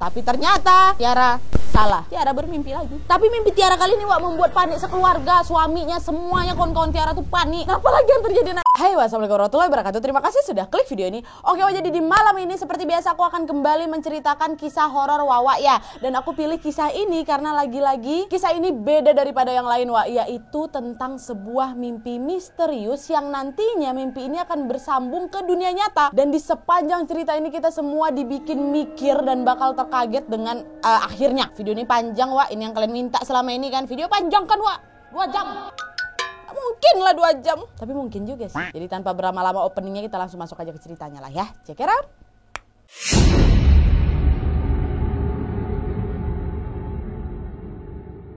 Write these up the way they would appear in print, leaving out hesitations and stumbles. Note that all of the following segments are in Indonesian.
Tapi ternyata Tiara salah. Tiara bermimpi lagi. Tapi mimpi Tiara kali ini Wak membuat panik sekeluarga, suaminya, semuanya, kawan-kawan Tiara tuh panik. Nah, apalagi yang terjadi? Hai, wassalamualaikum warahmatullahi wabarakatuh. Terima kasih sudah klik video ini. Oke, Wak, jadi di malam ini seperti biasa aku akan kembali menceritakan kisah horor Wawa ya. Dan aku pilih kisah ini karena lagi-lagi kisah ini beda daripada yang lain, Wak, yaitu tentang sebuah mimpi misterius yang nantinya mimpi ini akan bersambung ke dunia nyata. Dan di sepanjang cerita ini kita semua dibikin mikir dan bakal terkaget dengan akhirnya. Video ini panjang, Wak. Ini yang kalian minta selama ini kan. Video panjang kan, Wak? 2 jam. Mungkin lah 2 jam. Tapi mungkin juga sih. Jadi tanpa berlama-lama openingnya kita langsung masuk aja ke ceritanya lah ya. Check it out.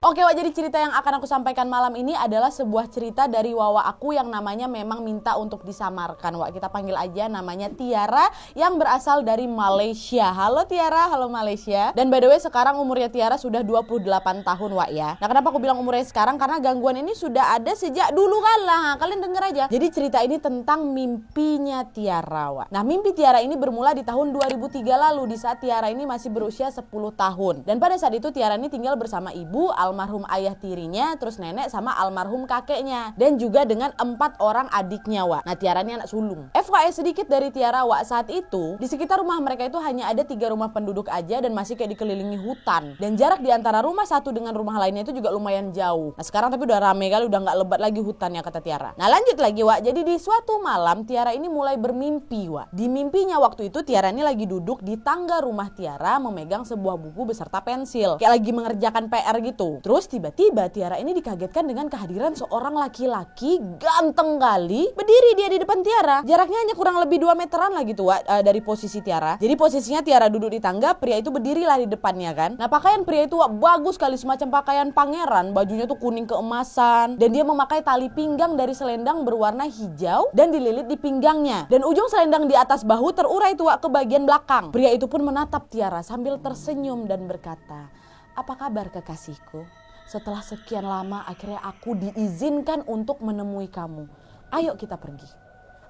Oke, Wak, jadi cerita yang akan aku sampaikan malam ini adalah sebuah cerita dari Wawa aku yang namanya memang minta untuk disamarkan, Wak. Kita panggil aja namanya Tiara yang berasal dari Malaysia. Halo Tiara, halo Malaysia. Dan by the way sekarang umurnya Tiara sudah 28 tahun, Wak ya. Nah, kenapa aku bilang umurnya sekarang? Karena gangguan ini sudah ada sejak dulu kala. Kalian denger aja. Jadi cerita ini tentang mimpinya Tiara, Wak. Nah, mimpi Tiara ini bermula di tahun 2003 lalu di saat Tiara ini masih berusia 10 tahun. Dan pada saat itu Tiara ini tinggal bersama ibu, almarhum ayah tirinya, terus nenek sama almarhum kakeknya, dan juga dengan 4 orang adiknya, Wak. Nah, Tiara ini anak sulung. FYI sedikit dari Tiara, Wak, saat itu di sekitar rumah mereka itu hanya ada 3 rumah penduduk aja dan masih kayak dikelilingi hutan. Dan jarak di antara rumah satu dengan rumah lainnya itu juga lumayan jauh. Nah, sekarang tapi udah rame kali, udah nggak lebat lagi hutannya, kata Tiara. Nah, lanjut lagi, Wak. Jadi di suatu malam Tiara ini mulai bermimpi, Wak. Di mimpinya waktu itu Tiara ini lagi duduk di tangga rumah Tiara memegang sebuah buku beserta pensil, kayak lagi mengerjakan PR gitu. Terus tiba-tiba Tiara ini dikagetkan dengan kehadiran seorang laki-laki ganteng kali berdiri dia di depan Tiara. Jaraknya hanya kurang lebih 2 meteran lah gitu, Wak, dari posisi Tiara. Jadi posisinya Tiara duduk di tangga, pria itu berdirilah di depannya kan. Nah, pakaian pria itu, Wak, bagus sekali, semacam pakaian pangeran. Bajunya tuh kuning keemasan dan dia memakai tali pinggang dari selendang berwarna hijau dan dililit di pinggangnya. Dan ujung selendang di atas bahu terurai tuh, Wak, ke bagian belakang. Pria itu pun menatap Tiara sambil tersenyum dan berkata, "Apa kabar kekasihku? Setelah sekian lama akhirnya aku diizinkan untuk menemui kamu. Ayo kita pergi.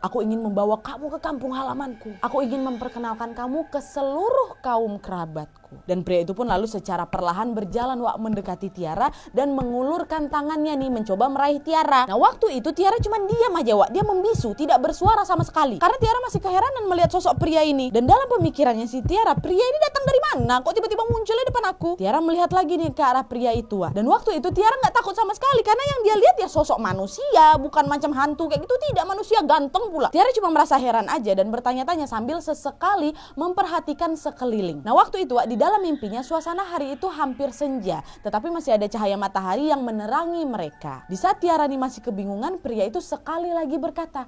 Aku ingin membawa kamu ke kampung halamanku. Aku ingin memperkenalkan kamu ke seluruh kaum kerabatku." Dan pria itu pun lalu secara perlahan berjalan, Wak, mendekati Tiara dan mengulurkan tangannya nih mencoba meraih Tiara. Nah, waktu itu Tiara cuma diam aja, Wak. Dia membisu, tidak bersuara sama sekali. Karena Tiara masih keheranan melihat sosok pria ini. Dan dalam pemikirannya si Tiara, pria ini datang dari mana? Kok tiba-tiba munculnya depan aku? Tiara melihat lagi nih ke arah pria itu, Wak. Dan waktu itu Tiara nggak takut sama sekali karena yang dia lihat ya sosok manusia, bukan macam hantu kayak gitu, tidak, manusia ganteng pula. Tiara cuma merasa heran aja dan bertanya-tanya sambil sesekali memperhatikan sekeliling. Nah, waktu itu, Wak, di dalam mimpinya suasana hari itu hampir senja, tetapi masih ada cahaya matahari yang menerangi mereka. Di saat Tiara ini masih kebingungan, pria itu sekali lagi berkata,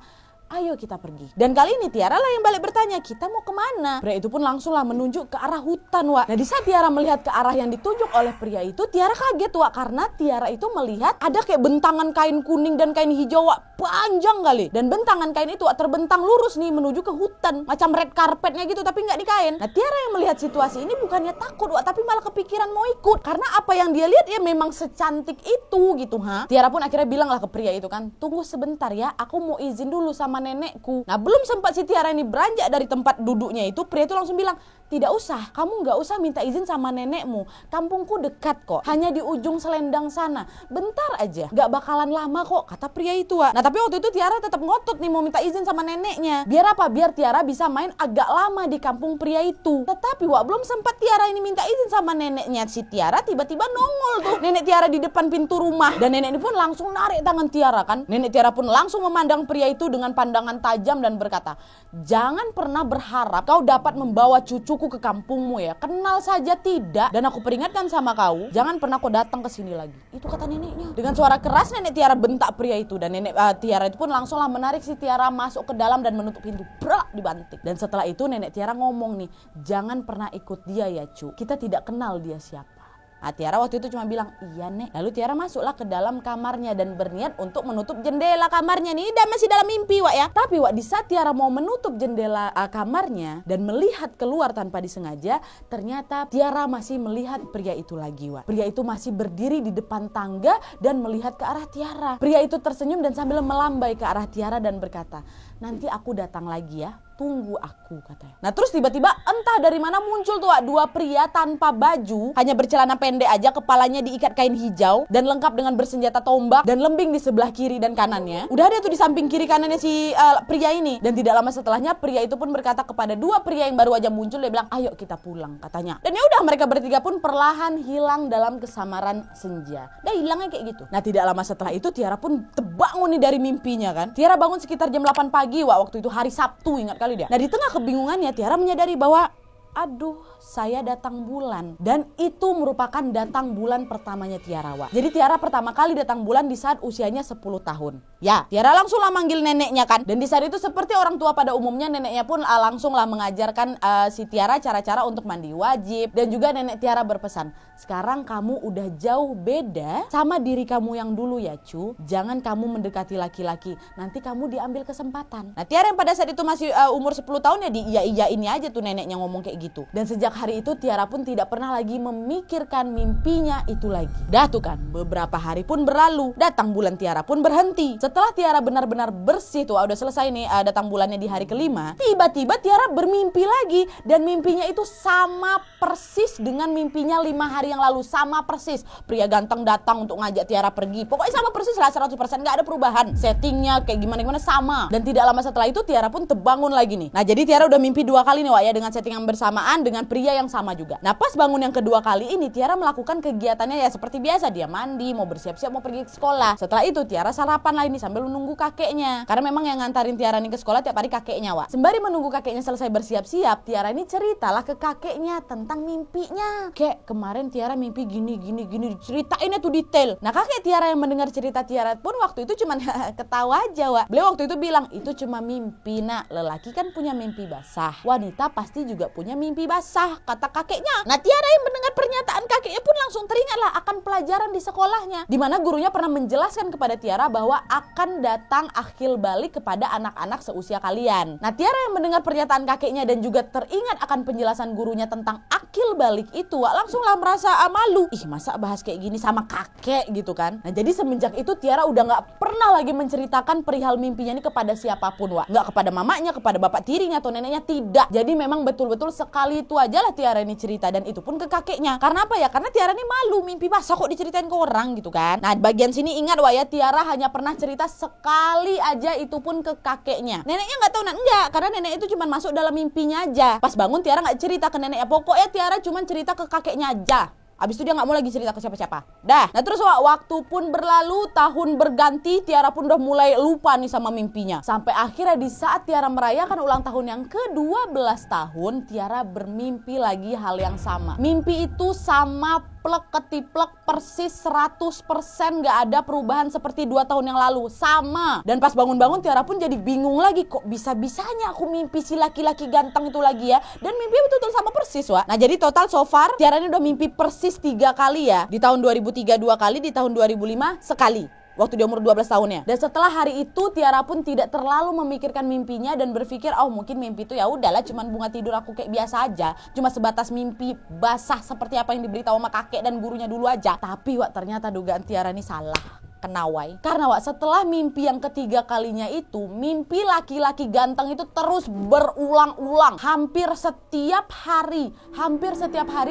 "Ayo kita pergi." Dan kali ini Tiara lah yang balik bertanya, "Kita mau kemana?" Pria itu pun langsunglah menunjuk ke arah hutan, Wak. Nah, di saat Tiara melihat ke arah yang ditunjuk oleh pria itu, Tiara kaget, Wak, karena Tiara itu melihat ada kayak bentangan kain kuning dan kain hijau, Wak, panjang kali. Dan bentangan kain itu, Wak, terbentang lurus nih menuju ke hutan, macam red carpetnya gitu tapi nggak di kain. Nah, Tiara yang melihat situasi ini bukannya takut, Wak, tapi malah kepikiran mau ikut karena apa yang dia lihat ya memang secantik itu gitu, ha. Tiara pun akhirnya bilang lah ke pria itu kan, "Tunggu sebentar ya, aku mau izin dulu sama nenekku." Nah, belum sempat si Tiara ini beranjak dari tempat duduknya itu, pria itu langsung bilang, "Tidak usah, kamu nggak usah minta izin sama nenekmu. Kampungku dekat kok, hanya di ujung selendang sana. Bentar aja, nggak bakalan lama kok," kata pria itu, Wak. Nah, tapi waktu itu Tiara tetap ngotot nih mau minta izin sama neneknya. Biar apa? Biar Tiara bisa main agak lama di kampung pria itu. Tetapi, Wak, belum sempat Tiara ini minta izin sama neneknya, si Tiara tiba-tiba nongol tuh nenek Tiara di depan pintu rumah. Dan nenek ini pun langsung narik tangan Tiara kan. Nenek Tiara pun langsung memandang pria itu dengan pandangan tajam dan berkata, "Jangan pernah berharap kau dapat membawa cucuku ke kampungmu ya. Kenal saja tidak. Dan aku peringatkan sama kau, jangan pernah kau datang ke sini lagi." Itu kata neneknya. Dengan suara keras nenek Tiara bentak pria itu dan nenek Tiara itu pun langsunglah menarik si Tiara masuk ke dalam dan menutup pintu. Brak, dibanting. Dan setelah itu nenek Tiara ngomong nih, "Jangan pernah ikut dia ya, cu. Kita tidak kenal dia siapa." Nah, Tiara waktu itu cuma bilang, "Iya, Nek." Lalu Tiara masuklah ke dalam kamarnya dan berniat untuk menutup jendela kamarnya nih. Dan masih dalam mimpi, Wak ya. Tapi, Wak, di saat Tiara mau menutup jendela kamarnya dan melihat keluar tanpa disengaja, ternyata Tiara masih melihat pria itu lagi, Wak. Pria itu masih berdiri di depan tangga dan melihat ke arah Tiara. Pria itu tersenyum dan sambil melambai ke arah Tiara dan berkata, "Nanti aku datang lagi ya. tunggu aku," katanya. Nah terus tiba-tiba entah dari mana muncul tuh dua pria tanpa baju, hanya bercelana pendek aja, kepalanya diikat kain hijau dan lengkap dengan bersenjata tombak dan lembing di sebelah kiri dan kanannya. Udah ada tuh di samping kiri kanannya si pria ini. Dan tidak lama setelahnya pria itu pun berkata kepada dua pria yang baru aja muncul, dia bilang, "Ayo kita pulang," katanya. Dan ya udah, mereka bertiga pun perlahan hilang dalam kesamaran senja. Dah hilangnya kayak gitu. Nah tidak lama setelah itu Tiara pun terbangun nih dari mimpinya kan. Tiara bangun sekitar jam 8 pagi, waktu itu hari Sabtu, ingat kali dia. Nah di tengah kebingungannya Tiara menyadari bahwa aduh, saya datang bulan. Dan itu merupakan datang bulan pertamanya Tiara, Wak. Jadi Tiara pertama kali datang bulan di saat usianya 10 tahun. Ya, Tiara langsung lah manggil neneknya kan. Dan di saat itu seperti orang tua pada umumnya, neneknya pun langsung lah mengajarkan si Tiara cara-cara untuk mandi wajib. Dan juga nenek Tiara berpesan, "Sekarang kamu udah jauh beda sama diri kamu yang dulu ya, Cu. Jangan kamu mendekati laki-laki, nanti kamu diambil kesempatan." Nah Tiara yang pada saat itu masih umur 10 tahun ya iya-iyain aja tuh neneknya ngomong kayak gitu. Dan sejak hari itu Tiara pun tidak pernah lagi memikirkan mimpinya itu lagi. Dah tuh kan, beberapa hari pun berlalu, datang bulan Tiara pun berhenti. Setelah Tiara benar-benar bersih tuh, udah selesai nih datang bulannya di hari kelima, tiba-tiba Tiara bermimpi lagi. Dan mimpinya itu sama persis dengan mimpinya 5 hari yang lalu, sama persis. Pria ganteng datang untuk ngajak Tiara pergi. Pokoknya sama persis lah, 100%, gak ada perubahan. Settingnya kayak gimana-gimana sama. Dan tidak lama setelah itu Tiara pun terbangun lagi nih. Nah jadi Tiara udah mimpi 2 kali nih, Wak, ya, dengan setting yang bersama dengan pria yang sama juga. Nah pas bangun yang kedua kali ini Tiara melakukan kegiatannya ya seperti biasa. Dia mandi, mau bersiap-siap mau pergi ke sekolah. Setelah itu Tiara sarapan lah ini sambil menunggu kakeknya. Karena memang yang ngantarin Tiara nih ke sekolah tiap hari kakeknya, Wak. Sembari menunggu kakeknya selesai bersiap-siap, Tiara ini ceritalah ke kakeknya tentang mimpinya. "Kek, kemarin Tiara mimpi gini diceritain tuh detail." Nah kakek Tiara yang mendengar cerita Tiara pun waktu itu cuman ketawa aja, Wak. Beliau waktu itu bilang, "Itu cuma mimpi, Nak. Lelaki kan punya mimpi basah. Wanita pasti juga punya mimpi basah," kata kakeknya. Nah Tiara yang mendengar pernyataan kakeknya pun langsung teringatlah akan pelajaran di sekolahnya, di mana gurunya pernah menjelaskan kepada Tiara bahwa akan datang akil balik kepada anak-anak seusia kalian. Nah Tiara yang mendengar pernyataan kakeknya dan juga teringat akan penjelasan gurunya tentang akil balik itu, Wak, langsung lah merasa malu. Ih, masa bahas kayak gini sama kakek gitu kan. Nah jadi semenjak itu Tiara udah gak pernah lagi menceritakan perihal mimpinya ini kepada siapapun, Wak. Gak kepada mamanya, kepada bapak tirinya atau neneknya, tidak. Jadi memang betul-betul sekali itu aja lah Tiara ini cerita, dan itu pun ke kakeknya. Karena apa ya? Karena Tiara ini malu, mimpi basah kok diceritain ke orang gitu kan. Nah bagian sini ingat, Wak, ya, Tiara hanya pernah cerita sekali aja, itu pun ke kakeknya. Neneknya gak tahu, enggak, karena nenek itu cuma masuk dalam mimpinya aja. Pas bangun Tiara gak cerita ke neneknya, pokoknya Tiara cuma cerita ke kakeknya aja. Abis itu dia gak mau lagi cerita ke siapa-siapa. Dah. Nah terus, Wak, waktu pun berlalu, tahun berganti, Tiara pun udah mulai lupa nih sama mimpinya. Sampai akhirnya di saat Tiara merayakan ulang tahun yang ke-12 tahun, Tiara bermimpi lagi hal yang sama. Mimpi itu sama plek ketiplek persis 100%, gak ada perubahan seperti 2 tahun yang lalu. Sama. Dan pas bangun-bangun Tiara pun jadi bingung lagi, kok bisa-bisanya aku mimpi si laki-laki ganteng itu lagi ya. Dan mimpi betul-betul sama persis, Wak. Nah jadi total so far Tiara ini udah mimpi persis 3 kali ya. Di tahun 2003 2 kali, di tahun 2005 sekali. Waktu dia umur 12 tahunnya. Dan setelah hari itu Tiara pun tidak terlalu memikirkan mimpinya dan berpikir, oh mungkin mimpi itu ya udahlah cuman bunga tidur aku kayak biasa aja, cuma sebatas mimpi basah seperti apa yang diberitahu sama kakek dan gurunya dulu aja. Tapi, Wak, ternyata dugaan Tiara ini salah. Kenawai. Karena, Wak, setelah mimpi yang ketiga kalinya itu, mimpi laki-laki ganteng itu terus berulang-ulang. Hampir setiap hari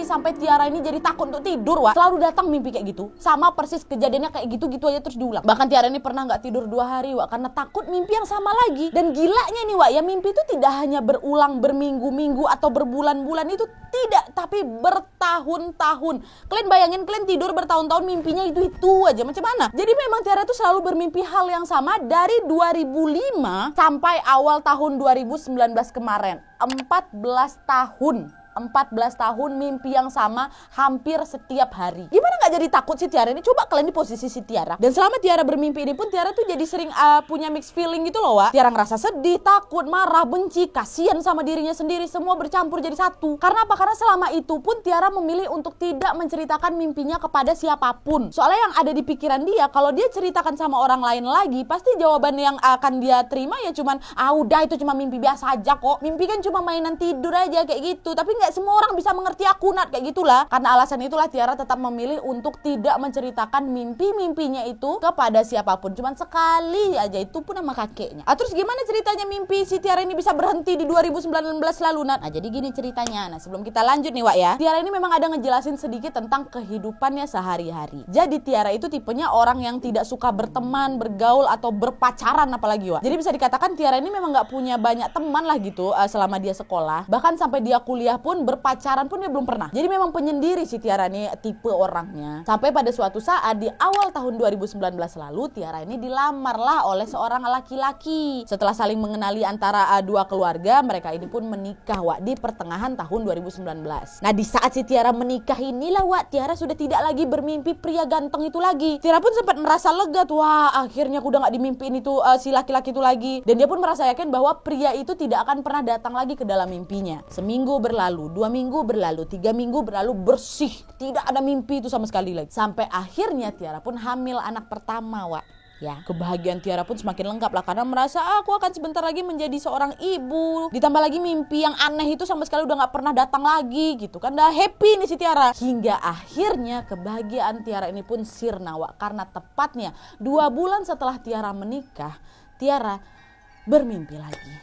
sampai Tiara ini jadi takut untuk tidur, Wak. Selalu datang mimpi kayak gitu. Sama persis kejadiannya kayak gitu-gitu aja terus diulang. Bahkan Tiara ini pernah gak tidur 2 hari, Wak, karena takut mimpi yang sama lagi. Dan gilanya nih, Wak, ya, mimpi itu tidak hanya berulang berminggu-minggu atau berbulan-bulan, itu tidak, tapi bertahun-tahun. Kalian bayangin, kalian tidur bertahun-tahun mimpinya itu aja, macam mana? Jadi memang Tiara itu selalu bermimpi hal yang sama dari 2005 sampai awal tahun 2019 kemarin. 14 tahun mimpi yang sama hampir setiap hari. Gimana gak jadi takut si Tiara ini? Coba kalian di posisi si Tiara. Dan selama Tiara bermimpi ini pun Tiara tuh jadi sering punya mixed feeling gitu loh, Wak. Tiara ngerasa sedih, takut, marah, benci, kasihan sama dirinya sendiri, semua bercampur jadi satu. Karena apa? Karena selama itu pun Tiara memilih untuk tidak menceritakan mimpinya kepada siapapun. Soalnya yang ada di pikiran dia, kalau dia ceritakan sama orang lain lagi, pasti jawaban yang akan dia terima ya cuman, udah itu cuma mimpi biasa aja kok. Mimpi kan cuma mainan tidur aja kayak gitu. Tapi nggak semua orang bisa mengerti aku, Nat, kayak gitulah. Karena alasan itulah Tiara tetap memilih untuk tidak menceritakan mimpi-mimpinya itu kepada siapapun, cuman sekali aja, itu pun sama kakeknya. Terus gimana ceritanya mimpi si Tiara ini bisa berhenti di 2019 lalu, Nat? Nah, jadi gini ceritanya. Nah, sebelum kita lanjut nih, Wak, ya, Tiara ini memang ada ngejelasin sedikit tentang kehidupannya sehari-hari. Jadi Tiara itu tipenya orang yang tidak suka berteman, bergaul atau berpacaran apalagi, Wak. Jadi bisa dikatakan Tiara ini memang nggak punya banyak teman lah gitu selama dia sekolah. Bahkan sampai dia kuliah pun berpacaran pun dia belum pernah. Jadi memang penyendiri si Tiara ini tipe orangnya. Sampai pada suatu saat di awal tahun 2019 lalu, Tiara ini dilamarlah oleh seorang laki-laki. Setelah saling mengenali antara dua keluarga, mereka ini pun menikah, Wak, di pertengahan tahun 2019. Nah, di saat si Tiara menikah inilah, Wak, Tiara sudah tidak lagi bermimpi pria ganteng itu lagi. Tiara pun sempat merasa lega tuh, wah, akhirnya aku udah gak dimimpiin itu si laki-laki itu lagi. Dan dia pun merasa yakin bahwa pria itu tidak akan pernah datang lagi ke dalam mimpinya. Seminggu berlalu, 2 minggu berlalu, 3 minggu berlalu, bersih, tidak ada mimpi itu sama sekali lagi. Sampai akhirnya Tiara pun hamil anak pertama, Wak. Ya, kebahagiaan Tiara pun semakin lengkap lah, karena merasa aku akan sebentar lagi menjadi seorang ibu. Ditambah lagi mimpi yang aneh itu sama sekali udah gak pernah datang lagi gitu kan. Udah happy nih si Tiara. Hingga akhirnya kebahagiaan Tiara ini pun sirna, Wak, karena tepatnya 2 bulan setelah Tiara menikah, Tiara bermimpi lagi.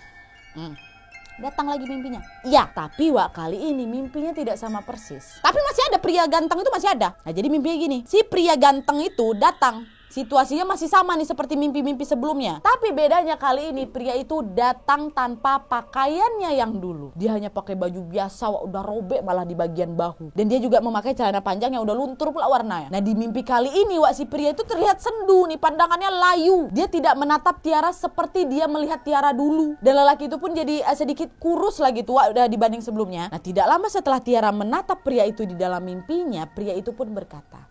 Datang lagi mimpinya. Ya, tapi, Wak, kali ini mimpinya tidak sama persis. Tapi masih ada pria ganteng itu, masih ada. Nah, jadi mimpinya gini. Si pria ganteng itu datang. Situasinya masih sama nih seperti mimpi-mimpi sebelumnya. Tapi bedanya kali ini pria itu datang tanpa pakaiannya yang dulu. Dia hanya pakai baju biasa, Wak, udah robek malah di bagian bahu. Dan dia juga memakai celana panjang yang udah luntur pula warnanya. Nah, di mimpi kali ini, Wak, si pria itu terlihat sendu nih, pandangannya layu. Dia tidak menatap Tiara seperti dia melihat Tiara dulu. Dan lelaki itu pun jadi sedikit kurus lagi tuh, Wak, udah dibanding sebelumnya. Nah, tidak lama setelah Tiara menatap pria itu di dalam mimpinya, pria itu pun berkata,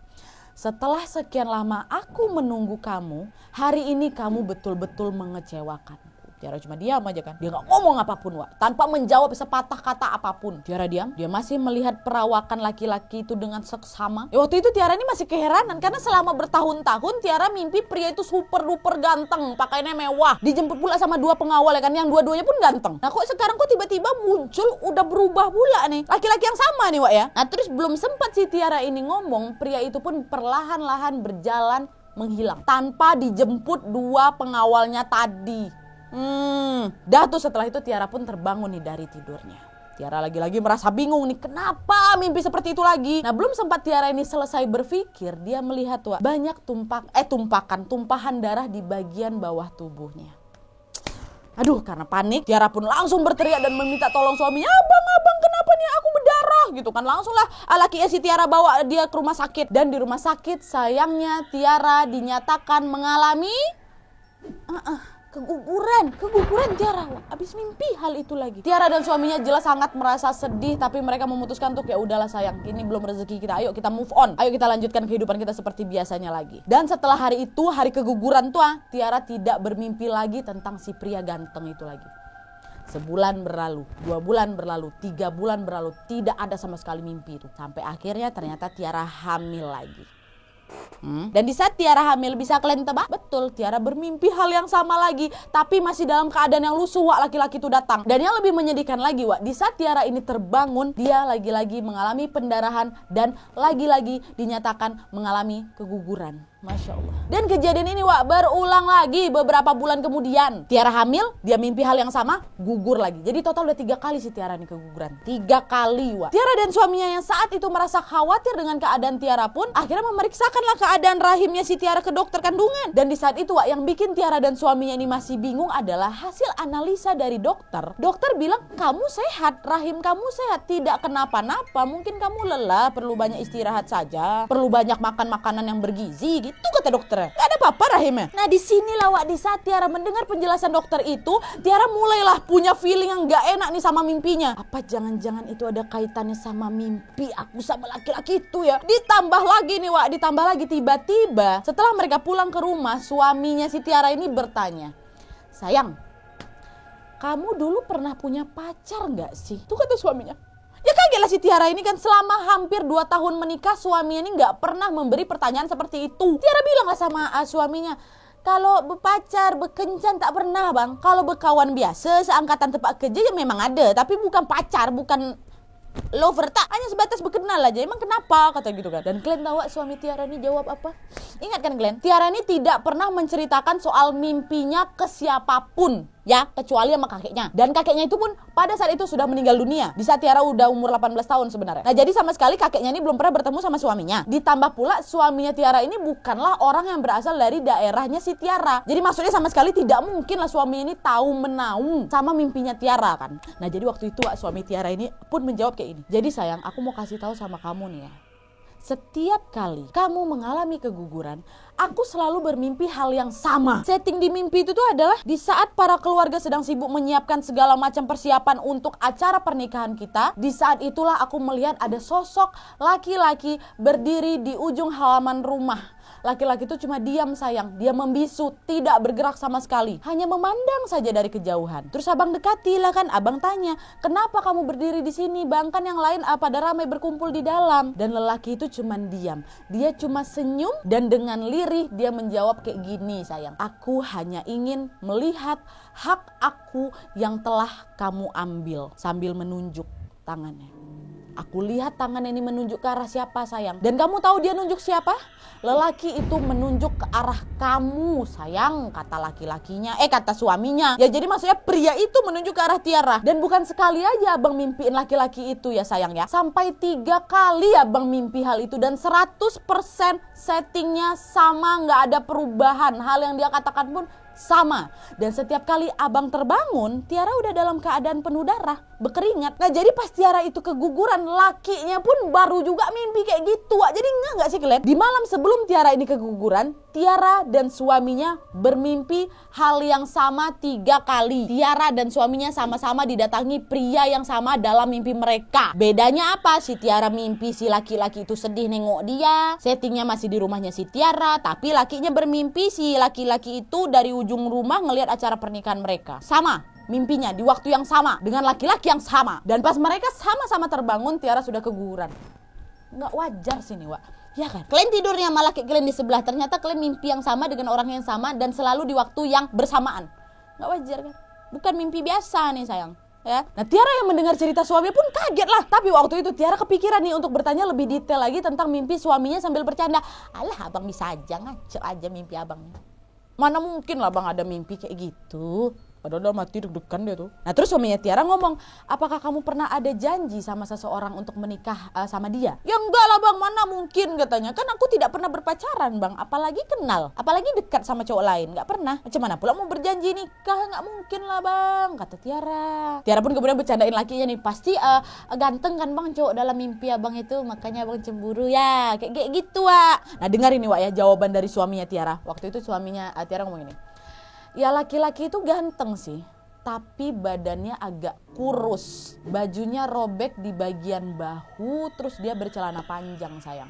"Setelah sekian lama aku menunggu kamu, hari ini kamu betul-betul mengecewakanku." Tiara cuma diam aja kan. Dia gak ngomong apapun, Wak, tanpa menjawab sepatah kata apapun. Tiara diam. Dia masih melihat perawakan laki-laki itu dengan seksama. Ya, waktu itu Tiara ini masih keheranan karena selama bertahun-tahun Tiara mimpi pria itu super duper ganteng, pakaiannya mewah, dijemput pula sama 2 pengawal ya kan, yang dua-duanya pun ganteng. Nah, kok sekarang kok tiba-tiba muncul udah berubah pula nih laki-laki yang sama nih, Wak, ya. Nah, terus belum sempat si Tiara ini ngomong, pria itu pun perlahan-lahan berjalan menghilang tanpa dijemput 2 pengawalnya tadi. Dah tuh setelah itu Tiara pun terbangun nih dari tidurnya. Tiara lagi-lagi merasa bingung nih, kenapa mimpi seperti itu lagi. Nah, belum sempat Tiara ini selesai berpikir, dia melihat tuh banyak tumpahan darah di bagian bawah tubuhnya. Aduh, karena panik Tiara pun langsung berteriak dan meminta tolong suaminya. Abang, kenapa nih aku berdarah gitu kan. Langsung lah lakinya si Tiara bawa dia ke rumah sakit. Dan di rumah sakit sayangnya Tiara dinyatakan mengalami keguguran Tiara. Abis mimpi hal itu lagi. Tiara dan suaminya jelas sangat merasa sedih, tapi mereka memutuskan untuk ya udahlah sayang, ini belum rezeki kita, ayo kita move on, ayo kita lanjutkan kehidupan kita seperti biasanya lagi. Dan setelah hari itu, hari keguguran tuh, Tiara tidak bermimpi lagi tentang si pria ganteng itu lagi. Sebulan berlalu, 2 bulan berlalu, 3 bulan berlalu, tidak ada sama sekali mimpi itu. Sampai akhirnya ternyata Tiara hamil lagi. Dan di saat Tiara hamil, bisa kalian tebak? Betul, Tiara bermimpi hal yang sama lagi, tapi masih dalam keadaan yang lusuh, Wak, laki-laki itu datang. Dan yang lebih menyedihkan lagi, Wak, di saat Tiara ini terbangun, dia lagi-lagi mengalami pendarahan dan lagi-lagi dinyatakan mengalami keguguran. Masya Allah. Dan kejadian ini, Wak, berulang lagi beberapa bulan kemudian. Tiara hamil, dia mimpi hal yang sama, gugur lagi. Jadi total udah 3 kali si Tiara ini keguguran. 3 kali, Wak. Tiara dan suaminya yang saat itu merasa khawatir dengan keadaan Tiara pun akhirnya memeriksakanlah keadaan rahimnya si Tiara ke dokter kandungan. Dan di saat itu, Wak, yang bikin Tiara dan suaminya ini masih bingung adalah hasil analisa dari dokter. Dokter bilang, kamu sehat, rahim kamu sehat, tidak kenapa-napa. Mungkin kamu lelah, perlu banyak istirahat saja, perlu banyak makan makanan yang bergizi. Itu kata dokternya, gak ada apa-apa rahimnya. Nah, disinilah, Wak, di saat Tiara mendengar penjelasan dokter itu, Tiara mulailah punya feeling yang gak enak nih sama mimpinya. Apa jangan-jangan itu ada kaitannya sama mimpi aku sama laki-laki itu ya? Ditambah lagi nih, Wak, ditambah lagi tiba-tiba setelah mereka pulang ke rumah, suaminya si Tiara ini bertanya, "Sayang, kamu dulu pernah punya pacar gak sih?" Tuh kata suaminya. Ya kaget lah si Tiara ini kan, selama hampir 2 tahun menikah suaminya ini gak pernah memberi pertanyaan seperti itu. Tiara bilang lah sama suaminya, kalau berpacar, berkencan tak pernah bang. Kalau berkawan biasa, seangkatan tempat kerja ya memang ada, tapi bukan pacar, bukan lover tak, hanya sebatas berkenal aja. Emang kenapa kata gitu kan. Dan Glenn tahu suami Tiara ini jawab apa? Ingat kan Glenn, Tiara ini tidak pernah menceritakan soal mimpinya ke siapapun ya, kecuali sama kakeknya. Dan kakeknya itu pun pada saat itu sudah meninggal dunia di saat Tiara udah umur 18 tahun sebenarnya. Nah jadi sama sekali kakeknya ini belum pernah bertemu sama suaminya. Ditambah pula suaminya Tiara ini bukanlah orang yang berasal dari daerahnya si Tiara. Jadi maksudnya sama sekali tidak mungkin lah suami ini tahu menaung sama mimpinya Tiara kan. Nah jadi waktu itu suami Tiara ini pun menjawab kayak ini. Jadi sayang, aku mau kasih tahu sama kamu nih ya. Setiap kali kamu mengalami keguguran, aku selalu bermimpi hal yang sama. Setting di mimpi itu tuh adalah di saat para keluarga sedang sibuk menyiapkan segala macam persiapan untuk acara pernikahan kita. Di saat itulah aku melihat ada sosok laki-laki berdiri di ujung halaman rumah. Laki-laki itu cuma diam sayang, dia membisu, tidak bergerak sama sekali, hanya memandang saja dari kejauhan. Terus abang dekati lah kan, abang tanya, kenapa kamu berdiri di sini? Bang kan yang lain pada ramai berkumpul di dalam. Dan lelaki itu cuma diam, dia cuma senyum dan dengan lirih dia menjawab kayak gini sayang, aku hanya ingin melihat hak aku yang telah kamu ambil, sambil menunjuk tangannya. Aku lihat tangan ini menunjuk ke arah siapa sayang. Dan kamu tahu dia nunjuk siapa? Lelaki itu menunjuk ke arah kamu sayang, kata laki-lakinya, kata suaminya. Ya jadi maksudnya pria itu menunjuk ke arah Tiara. Dan bukan sekali aja abang mimpiin laki-laki itu ya sayang ya. Sampai 3 kali abang mimpi hal itu dan 100% settingnya sama, nggak ada perubahan. Hal yang dia katakan pun sama. Dan setiap kali abang terbangun, Tiara udah dalam keadaan penuh darah, berkeringat. Nah jadi pas Tiara itu keguguran, lakinya pun baru juga mimpi kayak gitu. Jadi enggak sih Glenn? Di malam sebelum Tiara ini keguguran, Tiara dan suaminya bermimpi hal yang sama 3 kali. Tiara dan suaminya sama-sama didatangi pria yang sama dalam mimpi mereka. Bedanya apa? Si Tiara mimpi si laki-laki itu sedih nengok dia, settingnya masih di rumahnya si Tiara, tapi lakinya bermimpi si laki-laki itu dari ujung rumah ngelihat acara pernikahan mereka. Sama mimpinya di waktu yang sama dengan laki-laki yang sama. Dan pas mereka sama-sama terbangun, Tiara sudah keguguran. Nggak wajar sih nih Wak, ya kan? Kalian tidurnya malah kayak kalian di sebelah, ternyata kalian mimpi yang sama dengan orang yang sama dan selalu di waktu yang bersamaan. Nggak wajar kan? Bukan mimpi biasa nih sayang ya. Nah Tiara yang mendengar cerita suami pun kaget lah. Tapi waktu itu Tiara kepikiran nih untuk bertanya lebih detail lagi tentang mimpi suaminya sambil bercanda. Alah abang bisa aja ngaco aja mimpi abang. Mana mungkin lah bang ada mimpi kayak gitu. Padahal udah mati deg-degan dia tuh. Nah terus suaminya Tiara ngomong, apakah kamu pernah ada janji sama seseorang untuk menikah sama dia? Ya enggak lah bang, mana mungkin katanya. Kan aku tidak pernah berpacaran bang, apalagi kenal, apalagi dekat sama cowok lain. Gak pernah. Macam mana pula mau berjanji nikah? Gak mungkin lah bang, kata Tiara. Tiara pun kemudian bercandain lakinya nih, pasti ganteng kan bang cowok dalam mimpi abang itu, makanya abang cemburu ya. Kayak gitu Wak. Nah dengar ini Wak ya, jawaban dari suaminya Tiara. Waktu itu suaminya Tiara ngomong ini, ya laki-laki itu ganteng sih, tapi badannya agak kurus. Bajunya robek di bagian bahu, terus dia bercelana panjang sayang.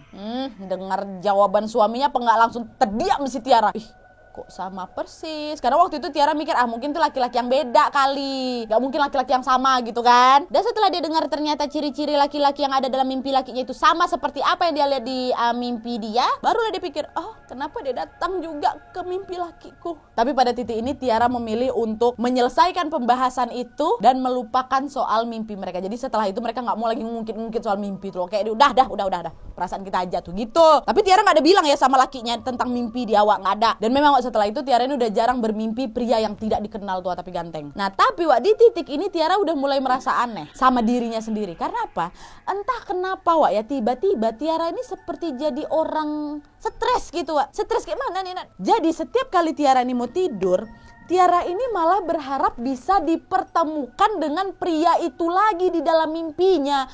Dengar jawaban suaminya apa nggak langsung terdiam si Tiara. Ih, kok sama persis. Karena waktu itu Tiara mikir, mungkin itu laki-laki yang beda kali. Gak mungkin laki-laki yang sama gitu kan. Dan setelah dia dengar ternyata ciri-ciri laki-laki yang ada dalam mimpi lakinya itu sama seperti apa yang dia lihat di mimpi dia, barulah dia pikir, oh kenapa dia datang juga ke mimpi lakiku. Tapi pada titik ini Tiara memilih untuk menyelesaikan pembahasan itu dan melupakan soal mimpi mereka. Jadi setelah itu mereka gak mau lagi ngungkit-ngungkit soal mimpi tuh. Kayak udah perasaan kita aja tuh gitu. Tapi Tiara gak ada bilang ya sama lakinya tentang mimpi di awak, gak ada. Dan memang setelah itu Tiara ini udah jarang bermimpi pria yang tidak dikenal tua tapi ganteng. Nah tapi Wak, di titik ini Tiara udah mulai merasa aneh sama dirinya sendiri. Karena apa? Entah kenapa Wak ya, tiba-tiba Tiara ini seperti jadi orang stres gitu Wak. Stres kayak mana nih Nat? Jadi setiap kali Tiara ini mau tidur, Tiara ini malah berharap bisa dipertemukan dengan pria itu lagi di dalam mimpinya.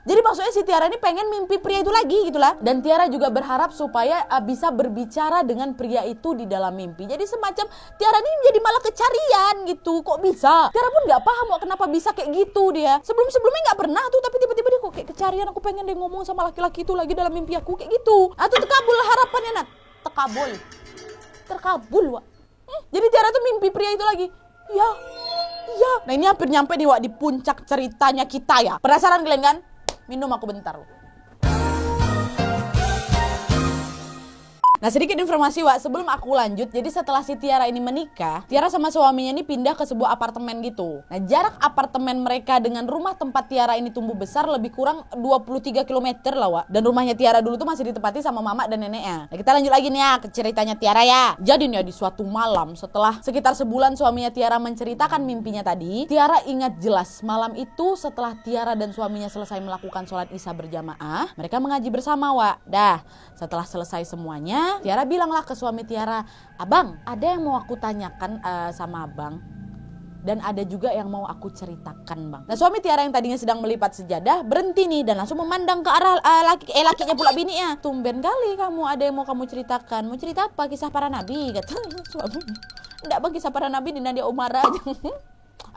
Jadi maksudnya si Tiara ini pengen mimpi pria itu lagi gitulah. Dan Tiara juga berharap supaya bisa berbicara dengan pria itu di dalam mimpi. Jadi semacam Tiara ini jadi malah kecarian gitu. Kok bisa? Tiara pun gak paham kok kenapa bisa kayak gitu dia. Sebelum-sebelumnya gak pernah tuh, tapi tiba-tiba dia kok kayak kecarian. Aku pengen deh ngomong sama laki-laki itu lagi dalam mimpi aku kayak gitu. Atau terkabul harapannya Nat. Terkabul Wak. Jadi Tiara tuh mimpi pria itu lagi. Ya. Nah ini hampir nyampe nih Wak di puncak ceritanya kita ya. Penasaran kalian kan? Minum aku bentar loh. Nah Nah, sedikit informasi Wak, sebelum aku lanjut. Jadi setelah si Tiara ini menikah, Tiara sama suaminya ini pindah ke sebuah apartemen gitu. Nah, jarak apartemen mereka dengan rumah tempat Tiara ini tumbuh besar lebih kurang 23 km lah Wak. Dan rumahnya Tiara dulu tuh masih ditempati sama mama dan neneknya. Nah, kita lanjut lagi nih ya ke ceritanya Tiara ya. Jadi nih ya, di suatu malam setelah sekitar sebulan suaminya Tiara menceritakan mimpinya tadi, Tiara ingat jelas malam itu setelah Tiara dan suaminya selesai melakukan sholat isya berjamaah, mereka mengaji bersama Wak. Dah, setelah selesai semuanya, Tiara bilanglah ke suami Tiara, "Abang, ada yang mau aku tanyakan sama abang. Dan ada juga yang mau aku ceritakan, Bang." Nah, suami Tiara yang tadinya sedang melipat sejadah berhenti nih dan langsung memandang ke arah lakinya pula bininya. "Tumben kali kamu, ada yang mau kamu ceritakan. Mau cerita apa? Kisah para nabi?" kata suami. "Enggak Bang, kisah para nabi di Nadia Umar aja."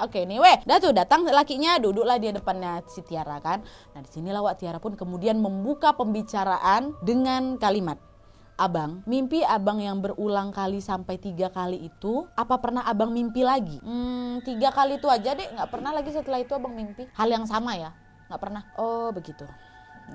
Oke nih dah tuh datang lakinya, duduklah dia depannya si Tiara kan. Nah, disinilah Wak Tiara pun kemudian membuka pembicaraan dengan kalimat, "Abang, mimpi abang yang berulang kali sampai 3 kali itu, apa pernah abang mimpi lagi?" 3 kali itu aja deh, nggak pernah lagi setelah itu abang mimpi. Hal yang sama ya, nggak pernah. Oh begitu.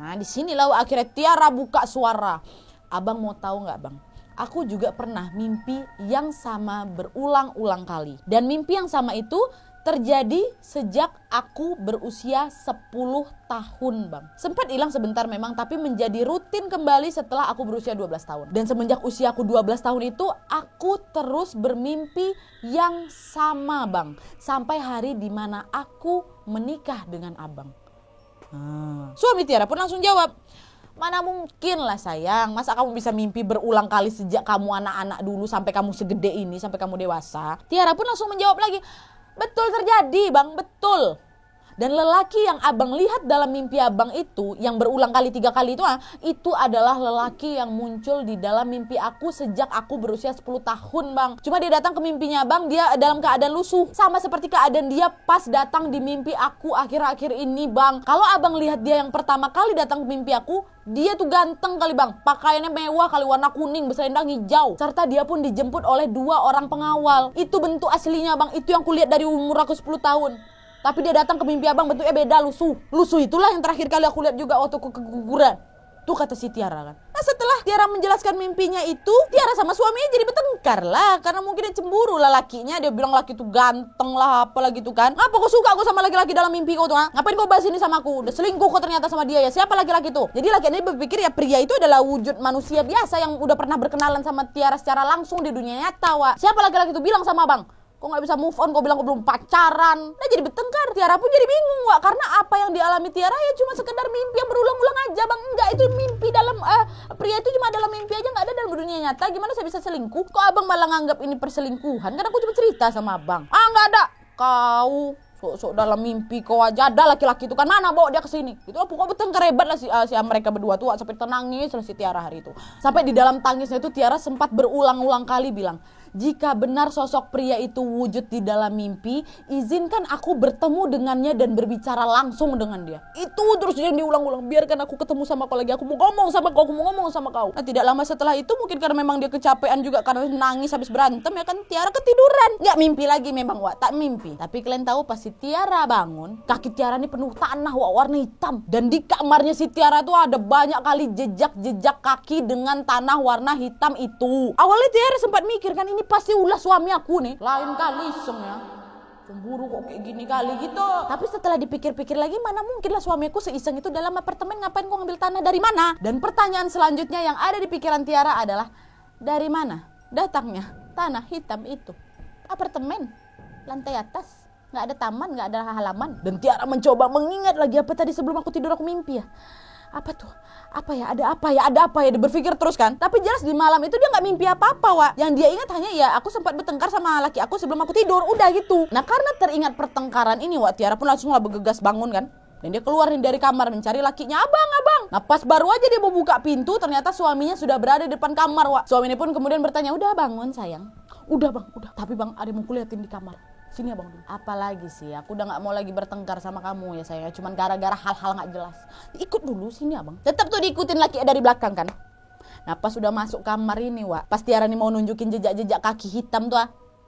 Nah disinilah akhirnya Tiara buka suara. "Abang mau tahu nggak Bang? Aku juga pernah mimpi yang sama berulang-ulang kali. Dan mimpi yang sama itu terjadi sejak aku berusia 10 tahun Bang. Sempat hilang sebentar memang, tapi menjadi rutin kembali setelah aku berusia 12 tahun. Dan semenjak usia aku 12 tahun itu, aku terus bermimpi yang sama Bang. Sampai hari dimana aku menikah dengan abang." Suami Tiara pun langsung jawab, "Mana mungkin lah sayang, masa kamu bisa mimpi berulang kali sejak kamu anak-anak dulu sampai kamu segede ini, sampai kamu dewasa?" Tiara pun langsung menjawab lagi, "Betul terjadi Bang, betul. Dan lelaki yang abang lihat dalam mimpi abang itu, yang berulang kali 3 kali itu adalah lelaki yang muncul di dalam mimpi aku sejak aku berusia 10 tahun Bang. Cuma dia datang ke mimpinya abang, dia dalam keadaan lusuh. Sama seperti keadaan dia pas datang di mimpi aku akhir-akhir ini Bang. Kalau abang lihat dia yang pertama kali datang ke mimpi aku, dia tuh ganteng kali Bang. Pakaiannya mewah kali, warna kuning berselendang hijau. Serta dia pun dijemput oleh 2 orang pengawal. Itu bentuk aslinya Bang, itu yang kulihat dari umur aku 10 tahun. Tapi dia datang ke mimpi abang bentuknya beda, lusuh. Lusuh itulah yang terakhir kali aku lihat juga waktu aku keguguran." Tuh kata si Tiara kan. Nah setelah Tiara menjelaskan mimpinya itu, Tiara sama suaminya jadi bertengkar lah. Karena mungkin dia cemburu lah lakinya. Dia bilang laki itu ganteng lah, apalah gitu kan. "Ngapa kau suka aku sama laki-laki dalam mimpi kau tuh? Ngapain kau bahas ini sama aku? Udah selingkuh kau ternyata sama dia ya. Siapa laki-laki itu?" Jadi laki ini berpikir ya pria itu adalah wujud manusia biasa yang udah pernah berkenalan sama Tiara secara langsung di dunia nyata Wak. "Siapa laki-laki itu? Bilang sama abang. Kok gak bisa move on, kok bilang kok belum pacaran." Nah jadi bertengkar. Tiara pun jadi bingung Wak, karena apa yang dialami Tiara ya cuma sekedar mimpi yang berulang-ulang aja Bang. Enggak, itu mimpi dalam pria itu cuma dalam mimpi aja, gak ada dalam dunia nyata. Gimana saya bisa selingkuh? Kok abang malah nganggap ini perselingkuhan? Kan aku cuma cerita sama abang. Gak ada. Kau sok-sok dalam mimpi kau aja ada laki-laki itu kan, mana bawa dia ke sini. Itu pokoknya bertengkar hebat lah si mereka berdua tuh sampai tenangis lah si Tiara hari itu. Sampai di dalam tangisnya itu Tiara sempat berulang-ulang kali bilang, "Jika benar sosok pria itu wujud di dalam mimpi, izinkan aku bertemu dengannya dan berbicara langsung dengan dia." Itu terus dia diulang-ulang, "Biarkan aku ketemu sama kau lagi, aku mau ngomong sama kau, aku mau ngomong sama kau." Nah tidak lama setelah itu, mungkin karena memang dia kecapean juga karena nangis habis berantem ya kan, Tiara ketiduran. Nggak mimpi lagi memang Wak, tak mimpi. Tapi kalian tahu pas si Tiara bangun, kaki Tiara ini penuh tanah Wak, warna hitam. Dan di kamarnya si Tiara tuh ada banyak kali jejak-jejak kaki dengan tanah warna hitam itu. Awalnya Tiara sempat mikir kan, ini pasti ulah suami aku nih, lain kali iseng ya, cemburu kok kayak gini kali gitu. Tapi setelah dipikir-pikir lagi, mana mungkin lah suamiku seiseng itu dalam apartemen, ngapain kok ngambil tanah dari mana? Dan pertanyaan selanjutnya yang ada di pikiran Tiara adalah, dari mana datangnya tanah hitam itu? Apartemen, lantai atas, nggak ada taman, nggak ada halaman. Dan Tiara mencoba mengingat lagi, apa tadi sebelum aku tidur aku mimpi ya? Apa tuh? Apa ya? Ada apa ya? Ada apa ya? Dia berpikir terus kan. Tapi jelas di malam itu dia nggak mimpi apa-apa Wak. Yang dia ingat hanya ya aku sempat bertengkar sama laki aku sebelum aku tidur. Udah gitu. Nah karena teringat pertengkaran ini Wak, Tiara pun langsung lah bergegas bangun kan. Dan dia keluar dari kamar mencari lakinya. Abang. Nah pas baru aja dia mau buka pintu, ternyata suaminya sudah berada di depan kamar Wak. Suaminya pun kemudian bertanya, "Udah bangun sayang?" "Udah Bang, udah. Tapi Bang ada yang mau kulihatin di kamar. Sini abang dulu." "Apalagi sih, aku udah gak mau lagi bertengkar sama kamu ya sayang, cuman gara-gara hal-hal gak jelas." "Ikut dulu sini abang." Tetap tuh diikutin laki dari belakang kan. Nah pas sudah masuk kamar ini Wak, pas Tiara nih mau nunjukin jejak-jejak kaki hitam tuh